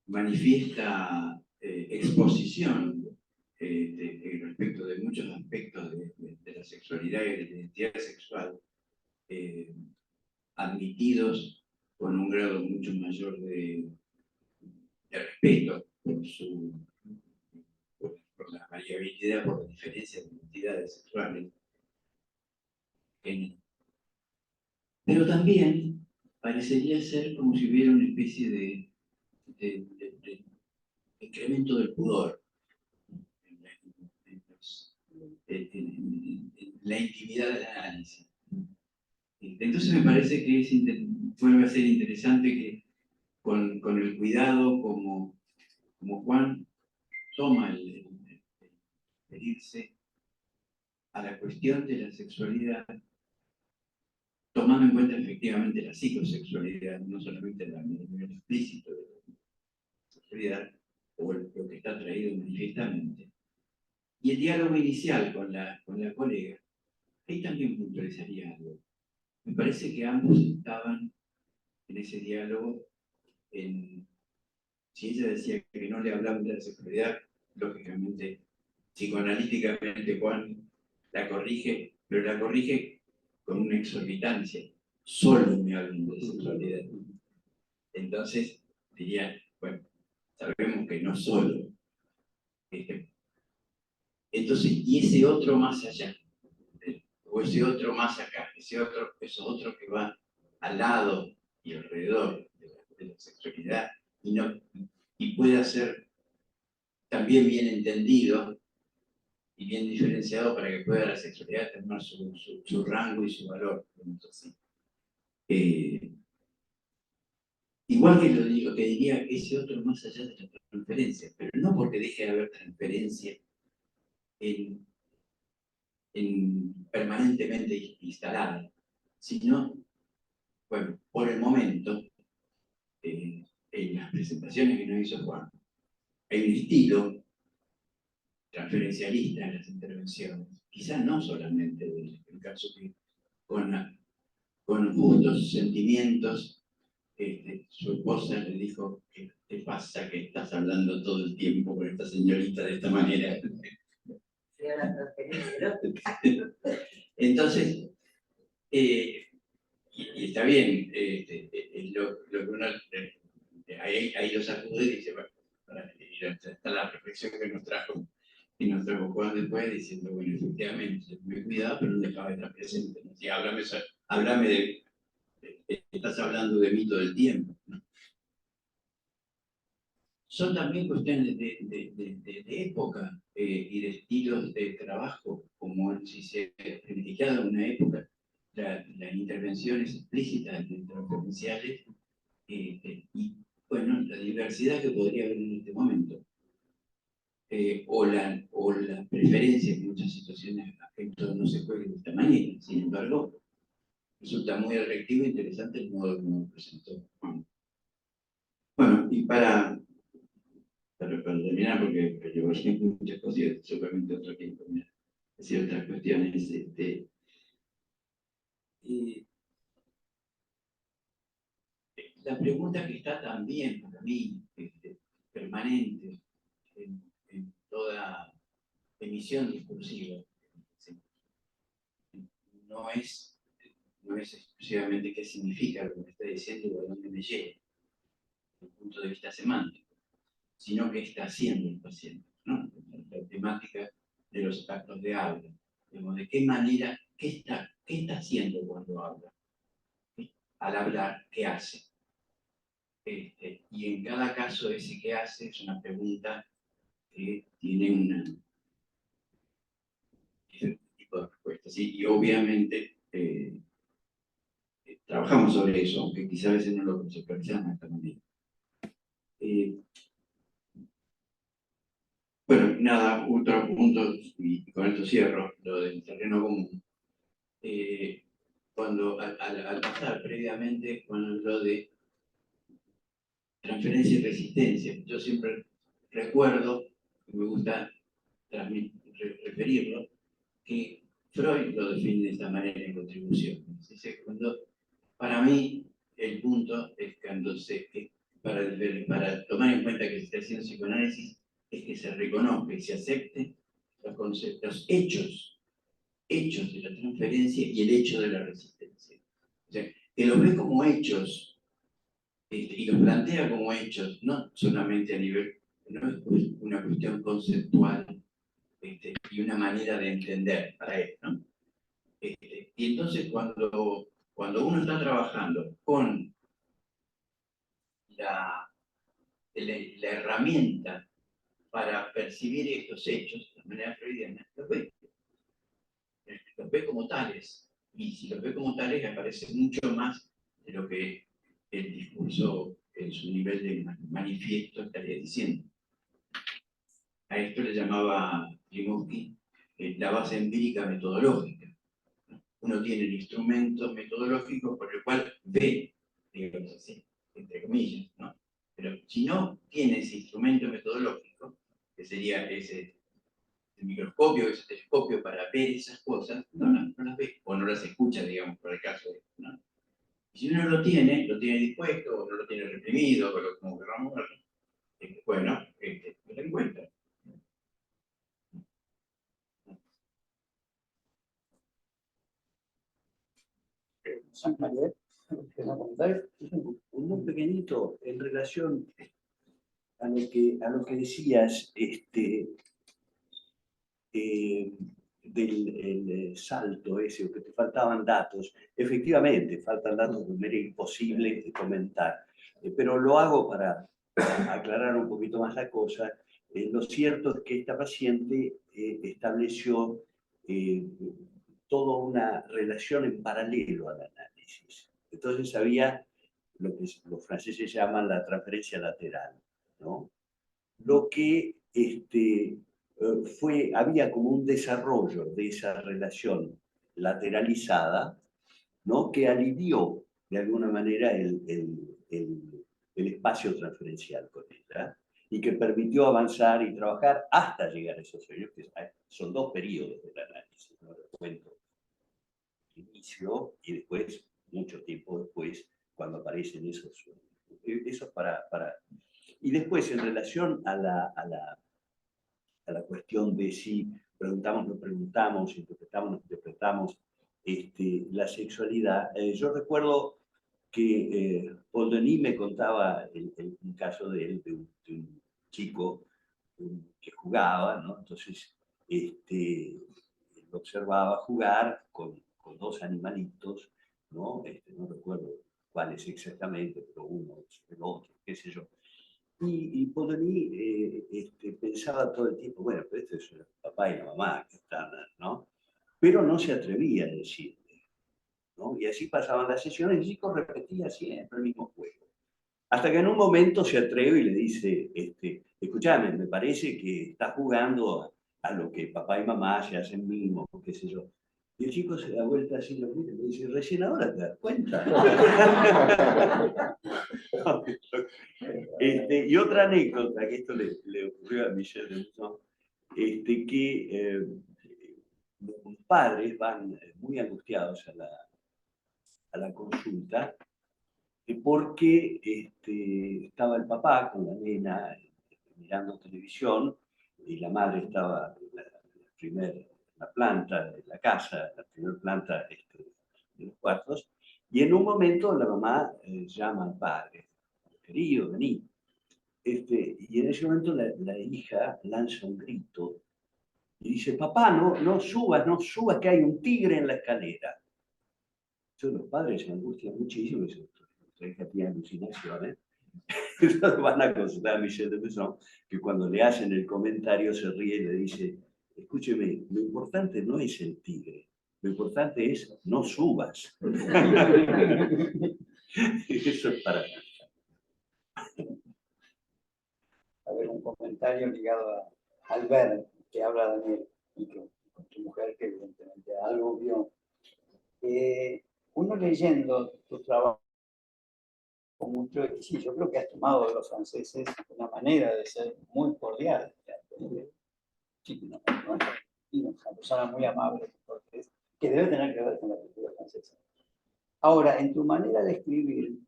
manifiesta exposición respecto de muchos aspectos de la sexualidad y de la identidad sexual, admitidos con un grado mucho mayor de respeto por la variabilidad, por la diferencia de identidades sexuales. Pero también parecería ser como si hubiera una especie de incremento del pudor en la intimidad del análisis. Entonces me parece que vuelve a ser interesante que con el cuidado como Juan toma el referirse a la cuestión de la sexualidad, tomando en cuenta efectivamente la psicosexualidad, no solamente el nivel explícito de la sexualidad, o lo que está traído manifiestamente. Y el diálogo inicial con la colega, ahí también puntualizaría algo. Me parece que ambos estaban en ese diálogo, si ella decía que no le hablaban de la sexualidad, lógicamente, psicoanalíticamente Juan la corrige, pero la corrige con una exorbitancia. Solo me hablan de sexualidad. Entonces, diría, bueno, sabemos que no solo. Entonces, y ese otro más allá, o ese otro más acá, eso otro que va al lado y alrededor de la sexualidad, y puede ser también bien entendido y bien diferenciado para que pueda la sexualidad tener su rango y su valor. Igual que lo que diría ese otro más allá de la transferencia, pero no porque deje de haber transferencia permanentemente instalada, sino, bueno, por el momento, en las presentaciones que nos hizo Juan, hay un estilo transferencialista en las intervenciones, quizás no solamente del caso que con justos sentimientos, su esposa le dijo, ¿qué te pasa que estás hablando todo el tiempo con esta señorita de esta manera? Entonces, y está bien, lo que uno ahí lo sacude y dice, bueno, está la reflexión que nos trajo y nos trajo Juan después diciendo, bueno, efectivamente, me cuidaba, pero no dejaba de estar presente. ¿No? Si háblame estás hablando de mí todo el tiempo. ¿No? Son también cuestiones de época y de estilos de trabajo, como si se ha privilegiado en una época las intervenciones explícitas y transferenciales y, bueno, la diversidad que podría haber en este momento. O la preferencia en muchas situaciones a que esto no se juegue de esta manera. Sin embargo, resulta muy atractivo e interesante el modo como lo presentó Juan. Bueno, y para terminar, porque yo muchas cosas y seguramente otro tiempo decir otras cuestiones. La pregunta que está también para mí permanente en toda emisión discursiva no es exclusivamente qué significa lo que me está diciendo o a dónde me lleva, desde el punto de vista semántico, sino qué está haciendo el paciente, ¿no? La temática de los actos de habla, digamos, de qué manera, qué está haciendo cuando habla, al hablar, qué hace. Y en cada caso ese qué hace es una pregunta que tiene un tipo de respuesta, ¿sí? Y obviamente trabajamos sobre eso, aunque quizá a veces no lo conceptualizamos de esta manera. Bueno, nada, otro punto, y con esto cierro, lo del terreno común. Cuando al pasar previamente, Juan habló de transferencia y resistencia. Yo siempre recuerdo, y me gusta referirlo, que Freud lo define de esta manera en Contribución. Dice, para mí, el punto es cuando para tomar en cuenta que se está haciendo psicoanálisis, es que se reconozca y se acepte los hechos de la transferencia y el hecho de la resistencia. O sea, que los ve como hechos y los plantea como hechos, no solamente a nivel, no es una cuestión conceptual y una manera de entender para él, ¿no? Y entonces cuando uno está trabajando con la herramienta para percibir estos hechos de manera freudiana, los ve como tales. Y si los ve como tales, aparece mucho más de lo que el discurso en su nivel de manifiesto estaría diciendo. A esto le llamaba Klimovsky la base empírica metodológica. Uno tiene el instrumento metodológico por el cual ve, digamos así, entre comillas, ¿no? Pero si no tiene ese instrumento metodológico, que sería ese microscopio, ese telescopio para ver esas cosas, no las ve, o no las escucha, digamos, por el caso de, ¿no? Y si uno lo tiene dispuesto, o no lo tiene reprimido, o como queramos verlo, bueno, lo encuentra. San Javier, ¿quieres comentar? Un pequeñito en relación a lo que decías del salto ese, o que te faltaban datos. Efectivamente, faltan datos de manera imposible de comentar, pero lo hago para aclarar un poquito más la cosa. Lo cierto es que esta paciente estableció toda una relación en paralelo al análisis. Entonces había lo que los franceses llaman la transferencia lateral, ¿no? Lo que había como un desarrollo de esa relación lateralizada, ¿no? Que alivió de alguna manera el espacio transferencial con ella y que permitió avanzar y trabajar hasta llegar a esos sueños, que son dos periodos del análisis, ¿no? Lo cuento. Inicio y después, mucho tiempo después, cuando aparecen esos sueños. Eso para... Y después, en relación a la cuestión de si preguntamos, no preguntamos, interpretamos, no interpretamos la sexualidad. Yo recuerdo que Paul Denis me contaba un caso de él, de un chico que jugaba, ¿no? Entonces, lo observaba jugar con dos animalitos, ¿no? No recuerdo cuáles exactamente, pero uno sobre el otro, qué sé yo. Y Paul Denis pensaba todo el tiempo, bueno, pero esto es el papá y la mamá que están, ¿no? Pero no se atrevía a decirle, ¿no? Y así pasaban las sesiones y el chico repetía siempre el mismo juego. Hasta que en un momento se atreve y le dice, escúchame, me parece que estás jugando a lo que papá y mamá se hacen mimos, qué sé yo. Y el chico se da vuelta así, lo mira y le dice, recién ahora te das cuenta. Y otra anécdota, que esto le ocurrió a Michel Demusson, que los padres van muy angustiados a la consulta, porque estaba el papá con la nena mirando televisión y la madre estaba en la planta de la casa, la primera planta de los cuartos, y en un momento la mamá llama al padre, querido, vení. Y en ese momento la hija lanza un grito y dice, papá, no subas, que hay un tigre en la escalera. Entonces los padres se angustian muchísimo y dicen, nuestra hija tiene alucinaciones. Entonces van a consultar a Michel Demusson, que cuando le hacen el comentario se ríe y le dice, escúcheme, lo importante no es el tigre, lo importante es no subas. Eso es para... A ver, un comentario ligado al ver que habla Daniel y con tu mujer, que evidentemente algo vio. Uno leyendo tu trabajo con mucho sí, yo creo que has tomado de los franceses una manera de ser muy cordial. Sí, una persona muy amable, que debe tener que ver con la cultura francesa. Ahora, en tu manera de escribir,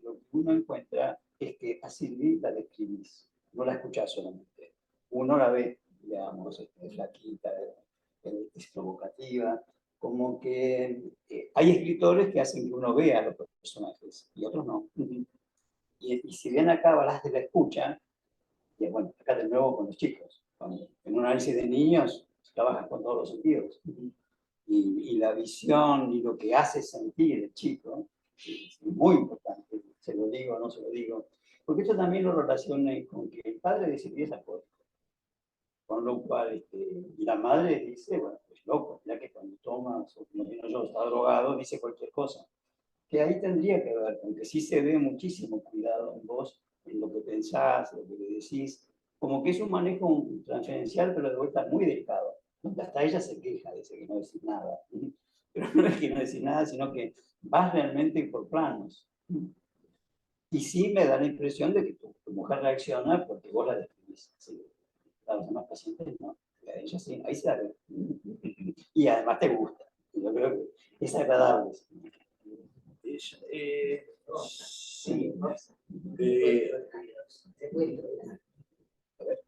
lo que uno encuentra es que a Sylvie la describís, no la escuchás solamente. Uno la ve, digamos, flaquita, es provocativa, como que hay escritores que hacen que uno vea a los personajes y otros no. Y si bien acá hablas de la escucha, y bueno, acá de nuevo con los chicos, en un análisis de niños se trabaja con todos los sentidos. Y la visión y lo que hace sentir el chico es muy importante, se lo digo o no se lo digo, porque esto también lo relaciona con que el padre de Sylvie es alcohólico, con lo cual, y la madre dice, bueno, es loco, ya que cuando toma, o como digo yo, está drogado, dice cualquier cosa, que ahí tendría que ver, aunque sí se ve muchísimo cuidado en vos, en lo que pensás, en lo que le decís, como que es un manejo transferencial, pero de vuelta muy delicado. Hasta ella se queja, dice que no decís nada. Pero no es que no decís nada, sino que vas realmente por planos. Y sí me da la impresión de que tu mujer reacciona porque vos la describís. ¿Sí? A los demás pacientes no. A ella sí, ahí se la ve. Y además te gusta. Yo creo que es agradable. Sí. A ver,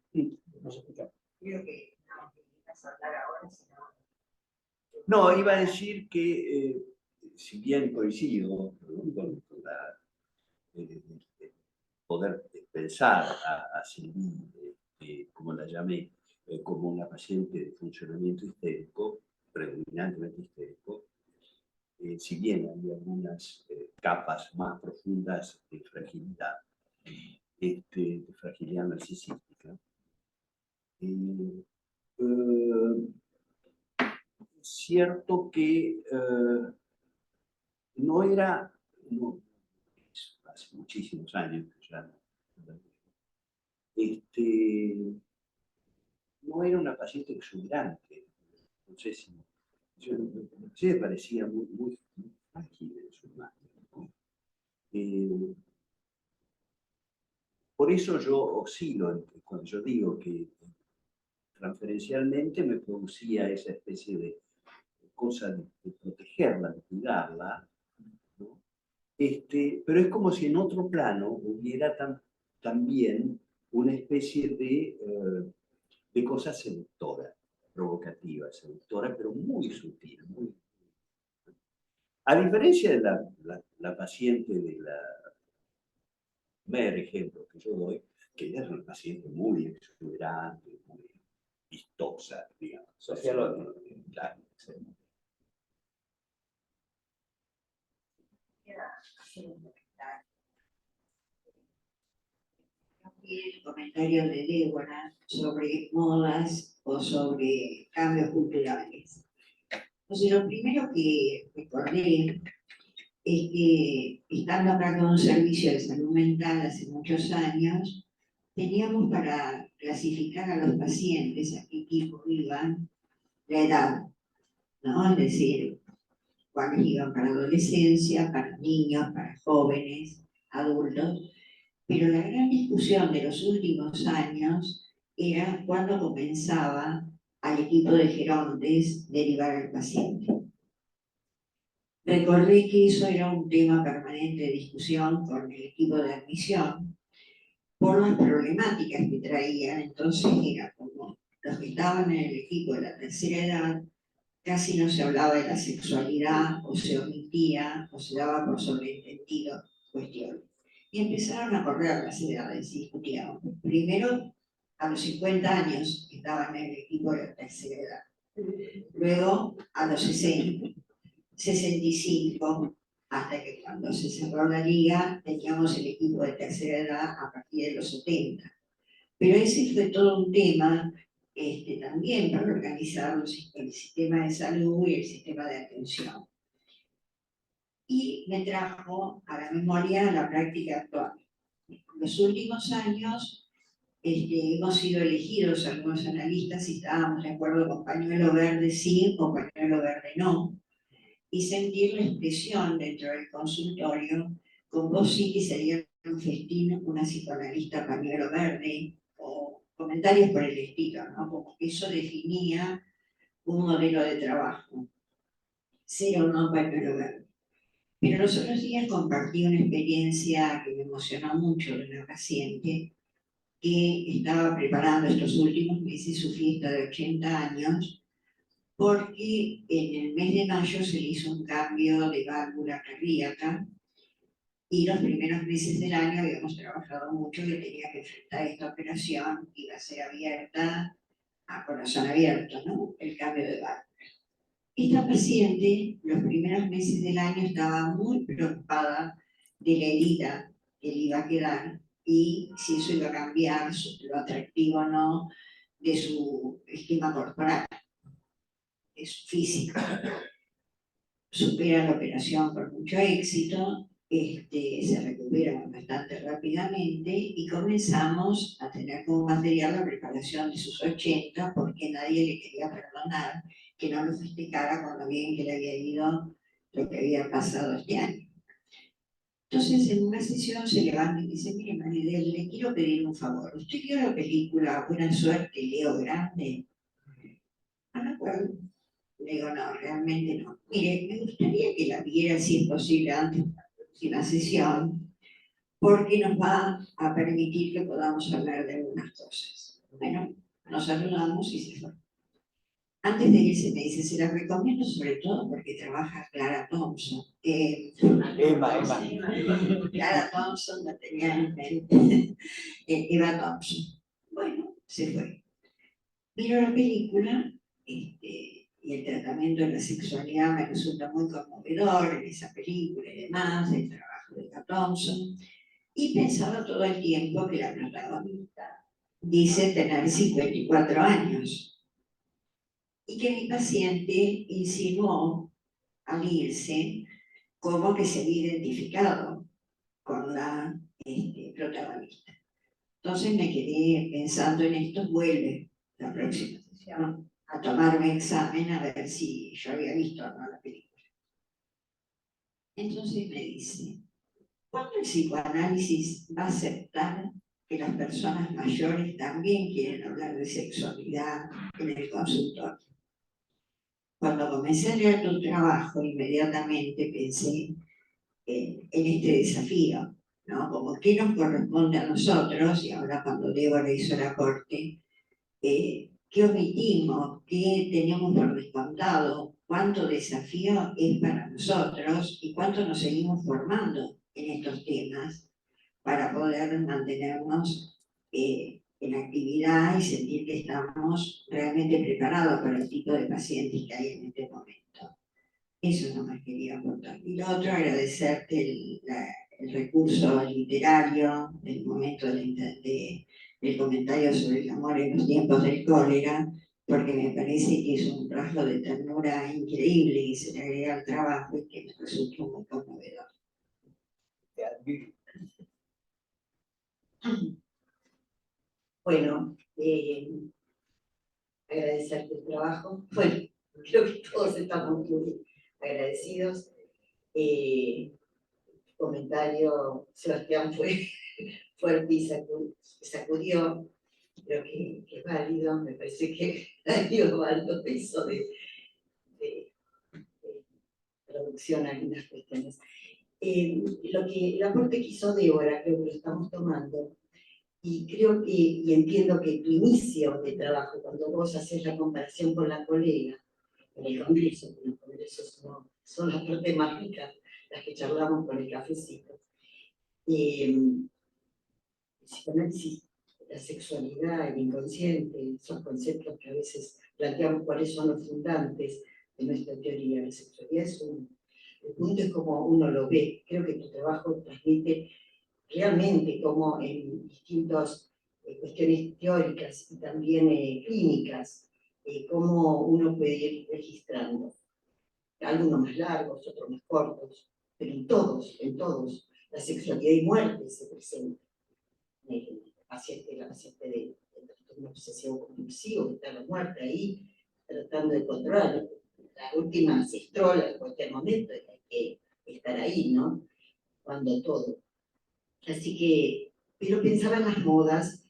no se escucha. Creo que no querías hablar ahora, sino... No, iba a decir que, si bien coincido con poder pensar a Sylvie, como la llamé, como una paciente de funcionamiento histérico, predominantemente histérico, si bien hay algunas capas más profundas de fragilidad narcisística, cierto que no era, hace muchísimos años que ya no era una paciente exuberante, no sé si me parecía muy frágil en su imagen, ¿no? Por eso yo oscilo cuando yo digo que transferencialmente me producía esa especie de cosa de protegerla, de cuidarla, ¿no? Pero es como si en otro plano hubiera también una especie de cosa seductora, provocativa, seductora, pero muy sutil. A diferencia de la paciente de la primer ejemplo que yo doy, que ella es una paciente muy exuberante, muy vistosa, digamos. Sociológica. Claro. Queda hacer un comentario. El comentario de Débora sobre modas o sobre cambios culturales. Entonces, lo primero que recordé es que, estando acá con un servicio de salud mental hace muchos años, teníamos para clasificar a los pacientes, a qué equipo iban, la edad, ¿no? Es decir, cuáles iban para adolescencia, para niños, para jóvenes, adultos. Pero la gran discusión de los últimos años era cuándo comenzaba al equipo de gerontes derivar al paciente. Recordé que eso era un tema permanente de discusión con el equipo de admisión por las problemáticas que traían. Entonces era como los que estaban en el equipo de la tercera edad, casi no se hablaba de la sexualidad, o se omitía, o se daba por sobreentendido cuestiones. Y empezaron a correr las edades y discutíamos. Primero, a los 50 años estaban en el equipo de la tercera edad. Luego, a los 60, 65, hasta que cuando se cerró la liga, teníamos el equipo de tercera edad a partir de los 70. Pero ese fue todo un tema también para organizar el sistema de salud y el sistema de atención. Y me trajo a la memoria la práctica actual. En los últimos años hemos sido elegidos algunos analistas y estábamos de acuerdo con pañuelo verde sí o pañuelo verde no, y sentir la expresión dentro del consultorio, con vos sí que sería un festín, una psicoanalista pañuelo verde, o comentarios por el estilo, ¿no? Como que eso definía un modelo de trabajo, ser o no pañuelo verde. Pero los otros días compartí una experiencia que me emocionó mucho de una paciente que estaba preparando estos últimos meses su fiesta de 80 años, porque en el mes de mayo se le hizo un cambio de válvula cardíaca y los primeros meses del año habíamos trabajado mucho que tenía que enfrentar esta operación, iba a ser abierta, a corazón abierto, ¿no? El cambio de válvula. Esta paciente, los primeros meses del año, estaba muy preocupada de la herida que le iba a quedar y si eso iba a cambiar lo atractivo o no de su esquema corporal, de su físico. Supera la operación con mucho éxito, se recupera bastante rápidamente y comenzamos a tener como material la preparación de sus 80, porque nadie le quería perdonar que no lo festejara con lo bien que le había ido lo que había pasado este año. Entonces, en una sesión se levanta y dice: mire, Maridel, le quiero pedir un favor. ¿Usted vio la película Buena Suerte, Leo Grande? No me acuerdo. Le digo: no, realmente no. Mire, me gustaría que la viera, si es posible, antes de la próxima sesión, porque nos va a permitir que podamos hablar de algunas cosas. Bueno, nos saludamos y se fue. Antes de irse me dice: se la recomiendo sobre todo porque trabaja Clara Thompson. Emma. Clara Thompson la tenía en mente. Eva Thompson. Bueno, se fue. Miro la película y el tratamiento de la sexualidad me resulta muy conmovedor en esa película y demás, el trabajo de Eva Thompson. Y pensaba todo el tiempo que la protagonista dice tener 54 años. Y que mi paciente insinuó al irse como que se había identificado con la protagonista. Entonces me quedé pensando en esto. Vuelve la próxima sesión a tomarme examen a ver si yo había visto o no la película. Entonces me dice: ¿cuándo el psicoanálisis va a aceptar que las personas mayores también quieren hablar de sexualidad en el consultorio? Cuando comencé a leer tu trabajo, inmediatamente pensé en este desafío, ¿no? Como qué nos corresponde a nosotros, y ahora cuando Débora hizo el aporte, qué qué omitimos, qué tenemos por descontado, cuánto desafío es para nosotros y cuánto nos seguimos formando en estos temas para poder mantenernos en actividad y sentir que estamos realmente preparados para el tipo de pacientes que hay en este momento. Eso no me quería aportar. Y lo otro, agradecerte el recurso literario, el momento del comentario sobre el amor en los tiempos del cólera, porque me parece que es un rasgo de ternura increíble que se le agrega al trabajo y que me resultó muy conmovedor. Bueno, agradecerte el trabajo. Bueno, creo que todos estamos muy agradecidos. Comentario, Sebastián, fue fuerte y sacudió. Creo que es válido, me parece que Darío Osvaldo hizo de producción algunas cuestiones. El aporte que hizo Débora, creo que lo estamos tomando, y creo que, y entiendo que tu inicio de trabajo, cuando vos haces la comparación con la colega, en el Congreso, porque los congresos son las partes más ricas, las que charlamos con el cafecito. El psicoanálisis, la sexualidad, el inconsciente, esos conceptos que a veces planteamos cuáles son los fundantes de nuestra teoría. La sexualidad es el punto es como uno lo ve. Creo que tu trabajo transmite realmente como en distintas cuestiones teóricas y también clínicas, cómo uno puede ir registrando. Algunos más largos, otros más cortos, pero en todos, la sexualidad y muerte se presenta. La paciente de trastorno obsesivo compulsivo, que está la muerte ahí, tratando de controlar. La última asestrola en cualquier momento, hay que estar ahí, ¿no? Cuando todo. Así que, pero pensaba en las modas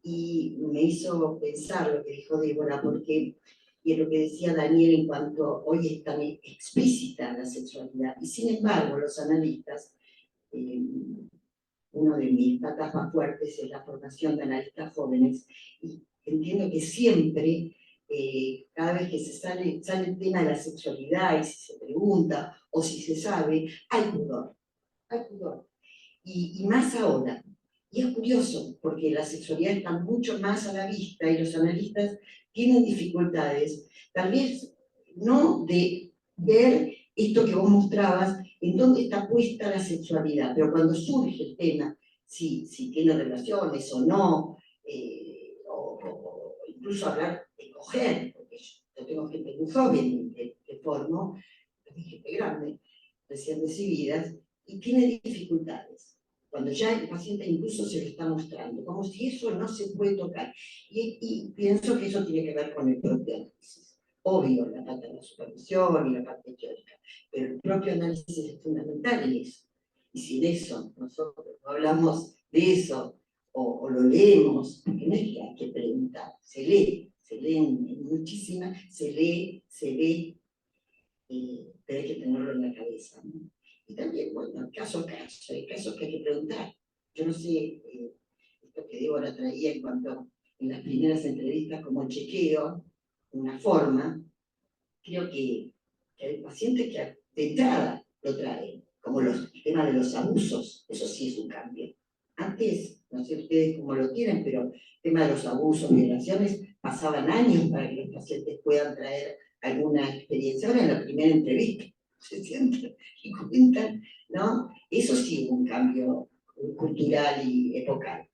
y me hizo pensar lo que dijo Débora, porque, y es lo que decía Daniel en cuanto hoy es tan explícita la sexualidad, y sin embargo los analistas, uno de mis patas más fuertes es la formación de analistas jóvenes, y entiendo que siempre, cada vez que sale el tema de la sexualidad y si se pregunta o si se sabe, hay pudor, y más ahora. Y es curioso, porque la sexualidad está mucho más a la vista y los analistas tienen dificultades, tal vez no de ver esto que vos mostrabas, en dónde está puesta la sexualidad, pero cuando surge el tema, si tiene relaciones o no, o incluso hablar de coger, porque yo tengo gente muy joven que formo, también gente grande, recién recibidas, y tiene dificultades, cuando ya el paciente incluso se lo está mostrando, como si eso no se puede tocar. Y pienso que eso tiene que ver con el propio análisis. Obvio, la parte de la supervisión y la parte teórica, pero el propio análisis es fundamental en eso. Y sin eso, nosotros no hablamos de eso, o lo leemos, porque no es que hay que preguntar, se lee muchísimas, se ve, pero hay que tenerlo en la cabeza, ¿no? Y también, bueno, caso a caso, hay casos que hay que preguntar. Yo no sé, esto que Débora traía en cuanto en las primeras entrevistas como chequeo, una forma, creo que hay pacientes que de entrada lo traen, como el tema de los abusos, eso sí es un cambio. Antes, no sé ustedes cómo lo tienen, pero el tema de los abusos, violaciones, pasaban años para que los pacientes puedan traer alguna experiencia. Ahora en la primera entrevista se sientan y cuentan, ¿no? Eso sí es un cambio cultural y epocal.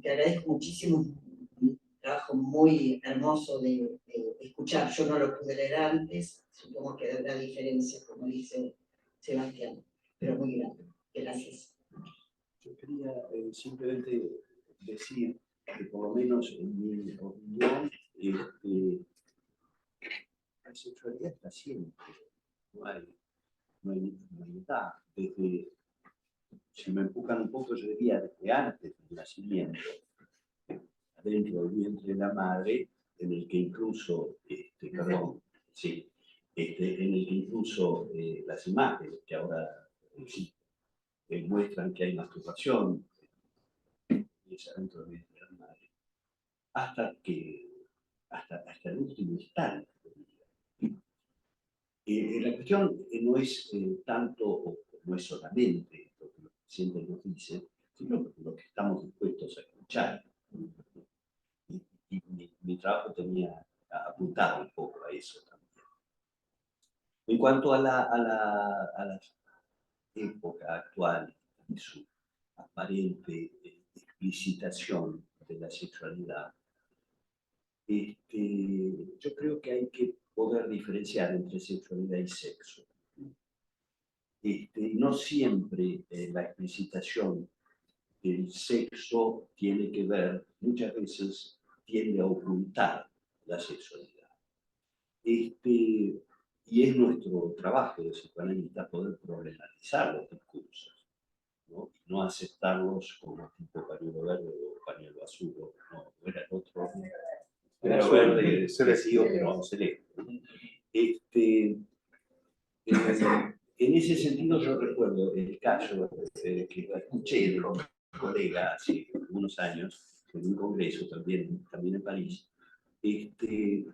Te agradezco muchísimo, un trabajo muy hermoso de escuchar. Yo no lo pude leer antes, supongo que habrá diferencia, como dice Sebastián, pero muy grande. Gracias. Yo quería simplemente decir que por lo menos en mi opinión, la sexualidad está siempre, no hay mitad. Desde, si me empujan un poco, yo diría desde antes del nacimiento, dentro del vientre de la madre, en el que incluso, en el que incluso las imágenes que ahora muestran que hay masturbación, y es adentro del vientre de la madre, hasta que guste y no está. La cuestión no es tanto, o no es solamente lo que los pacientes nos dicen, sino lo que estamos dispuestos a escuchar. Y mi trabajo tenía apuntado un poco a eso también. En cuanto a la época actual y su aparente explicitación de la sexualidad, yo creo que hay que poder diferenciar entre sexualidad y sexo. No siempre la explicitación del sexo tiene que ver, muchas veces tiende a ocultar la sexualidad. Y es nuestro trabajo de psicoanalista poder problematizar los discursos, ¿no? Y no aceptarlos como tipo pañuelo verde o pañuelo azul, no, era el otro, era verde, sencillo, pero celeste. En ese sentido yo recuerdo el caso que escuché de un colega hace unos años, en un congreso también en París, que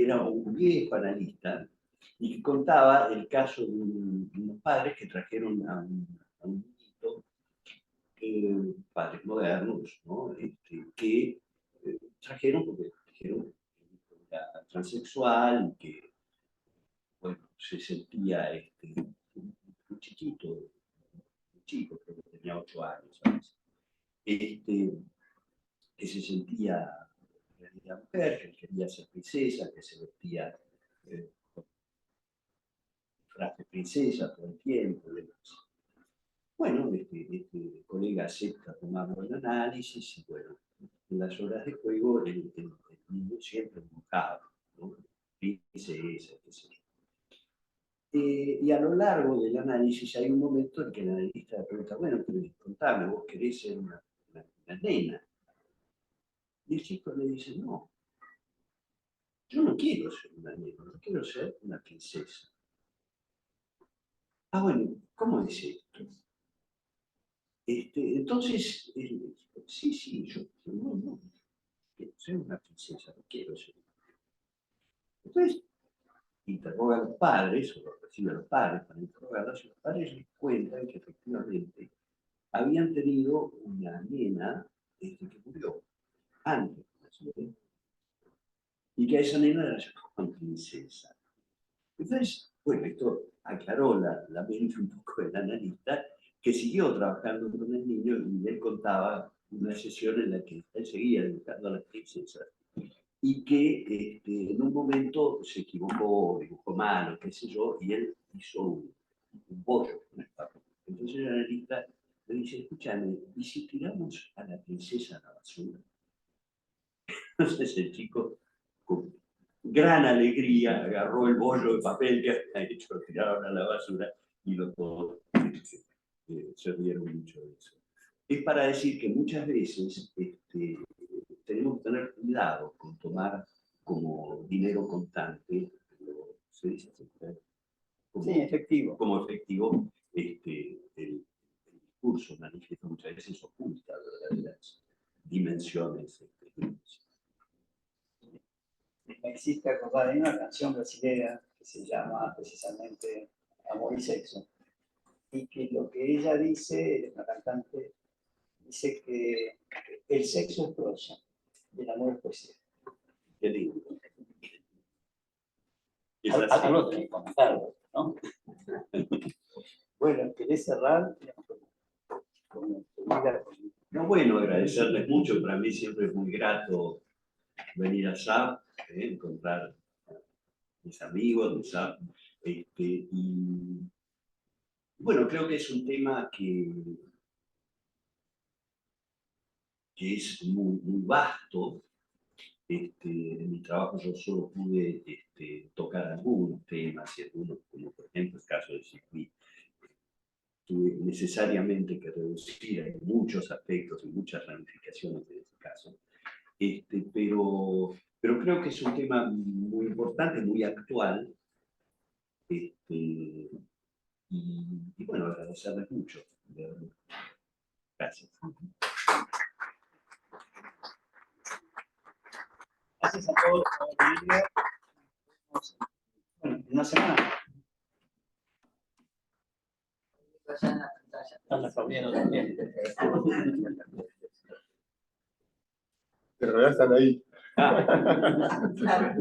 era un viejo analista y que contaba el caso de unos padres que trajeron a un niñito, padres modernos, ¿no? Que trajeron porque dijeron que era transexual, que bueno, se sentía un chiquito, un chico, creo que tenía 8 años, ¿sabes? Que se sentía en realidad mujer, que quería ser princesa, que se vestía con traje de princesa todo el tiempo. Bueno, este colega acepta tomarlo en análisis y bueno, en las horas de juego el niño siempre buscaba, ¿no? Princesa, qué sé yo. Y a lo largo del análisis hay un momento en que el analista le pregunta, bueno, pero contame, vos querés ser una nena. Y el chico le dice, no, yo no quiero ser una nena, yo quiero ser una princesa. Ah, bueno, ¿cómo es esto? Entonces, sí, yo no, quiero ser una princesa, no quiero ser. Entonces, interroga a los padres, o los recibe a los padres para interrogarlos, y los padres les cuentan que efectivamente habían tenido una nena que murió antes de nacer, y que a esa nena la llamaban princesa. Entonces, bueno, esto aclaró la mente un poco del analista, que siguió trabajando con el niño y él contaba una sesión en la que él seguía dibujando a las princesas y que en un momento se equivocó, dibujó mal o qué sé yo, y él hizo un bollo con el papel. Entonces el analista le dice, escúchame, ¿y si tiramos a la princesa a la basura? Entonces el chico, con gran alegría, agarró el bollo de papel que había hecho, lo tiraron a la basura y los dos se rieron mucho de eso. Es para decir que muchas veces tenemos que tener cuidado con tomar como dinero contante, se dice así, como, Sí, efectivo. Como efectivo, el discurso manifiesta muchas veces oculta verdaderas dimensiones. Me existe acordar, hay una canción brasileña que se llama precisamente Amor y Sexo, y que lo que ella dice, la cantante, dice que el sexo es prosa y el amor es poesía. Qué lindo. Algo tenés que comentar, ¿no? Bueno, ¿querés cerrar con tu vida? No, bueno, agradecerles mucho. Para mí siempre es muy grato venir allá, encontrar a mis amigos de allá. Y bueno, creo que es un tema que es muy vasto. En mi trabajo yo solo pude tocar algunos temas y algunos, como por ejemplo el caso de Sigrid, tuve necesariamente que reducir en muchos aspectos y muchas ramificaciones de ese caso. Pero creo que es un tema muy importante, muy actual, y bueno, agradecerles mucho. Gracias. Gracias a todos por haber venido. Bueno, en una semana. Están aplaudiendo también. En realidad están ahí. Claro.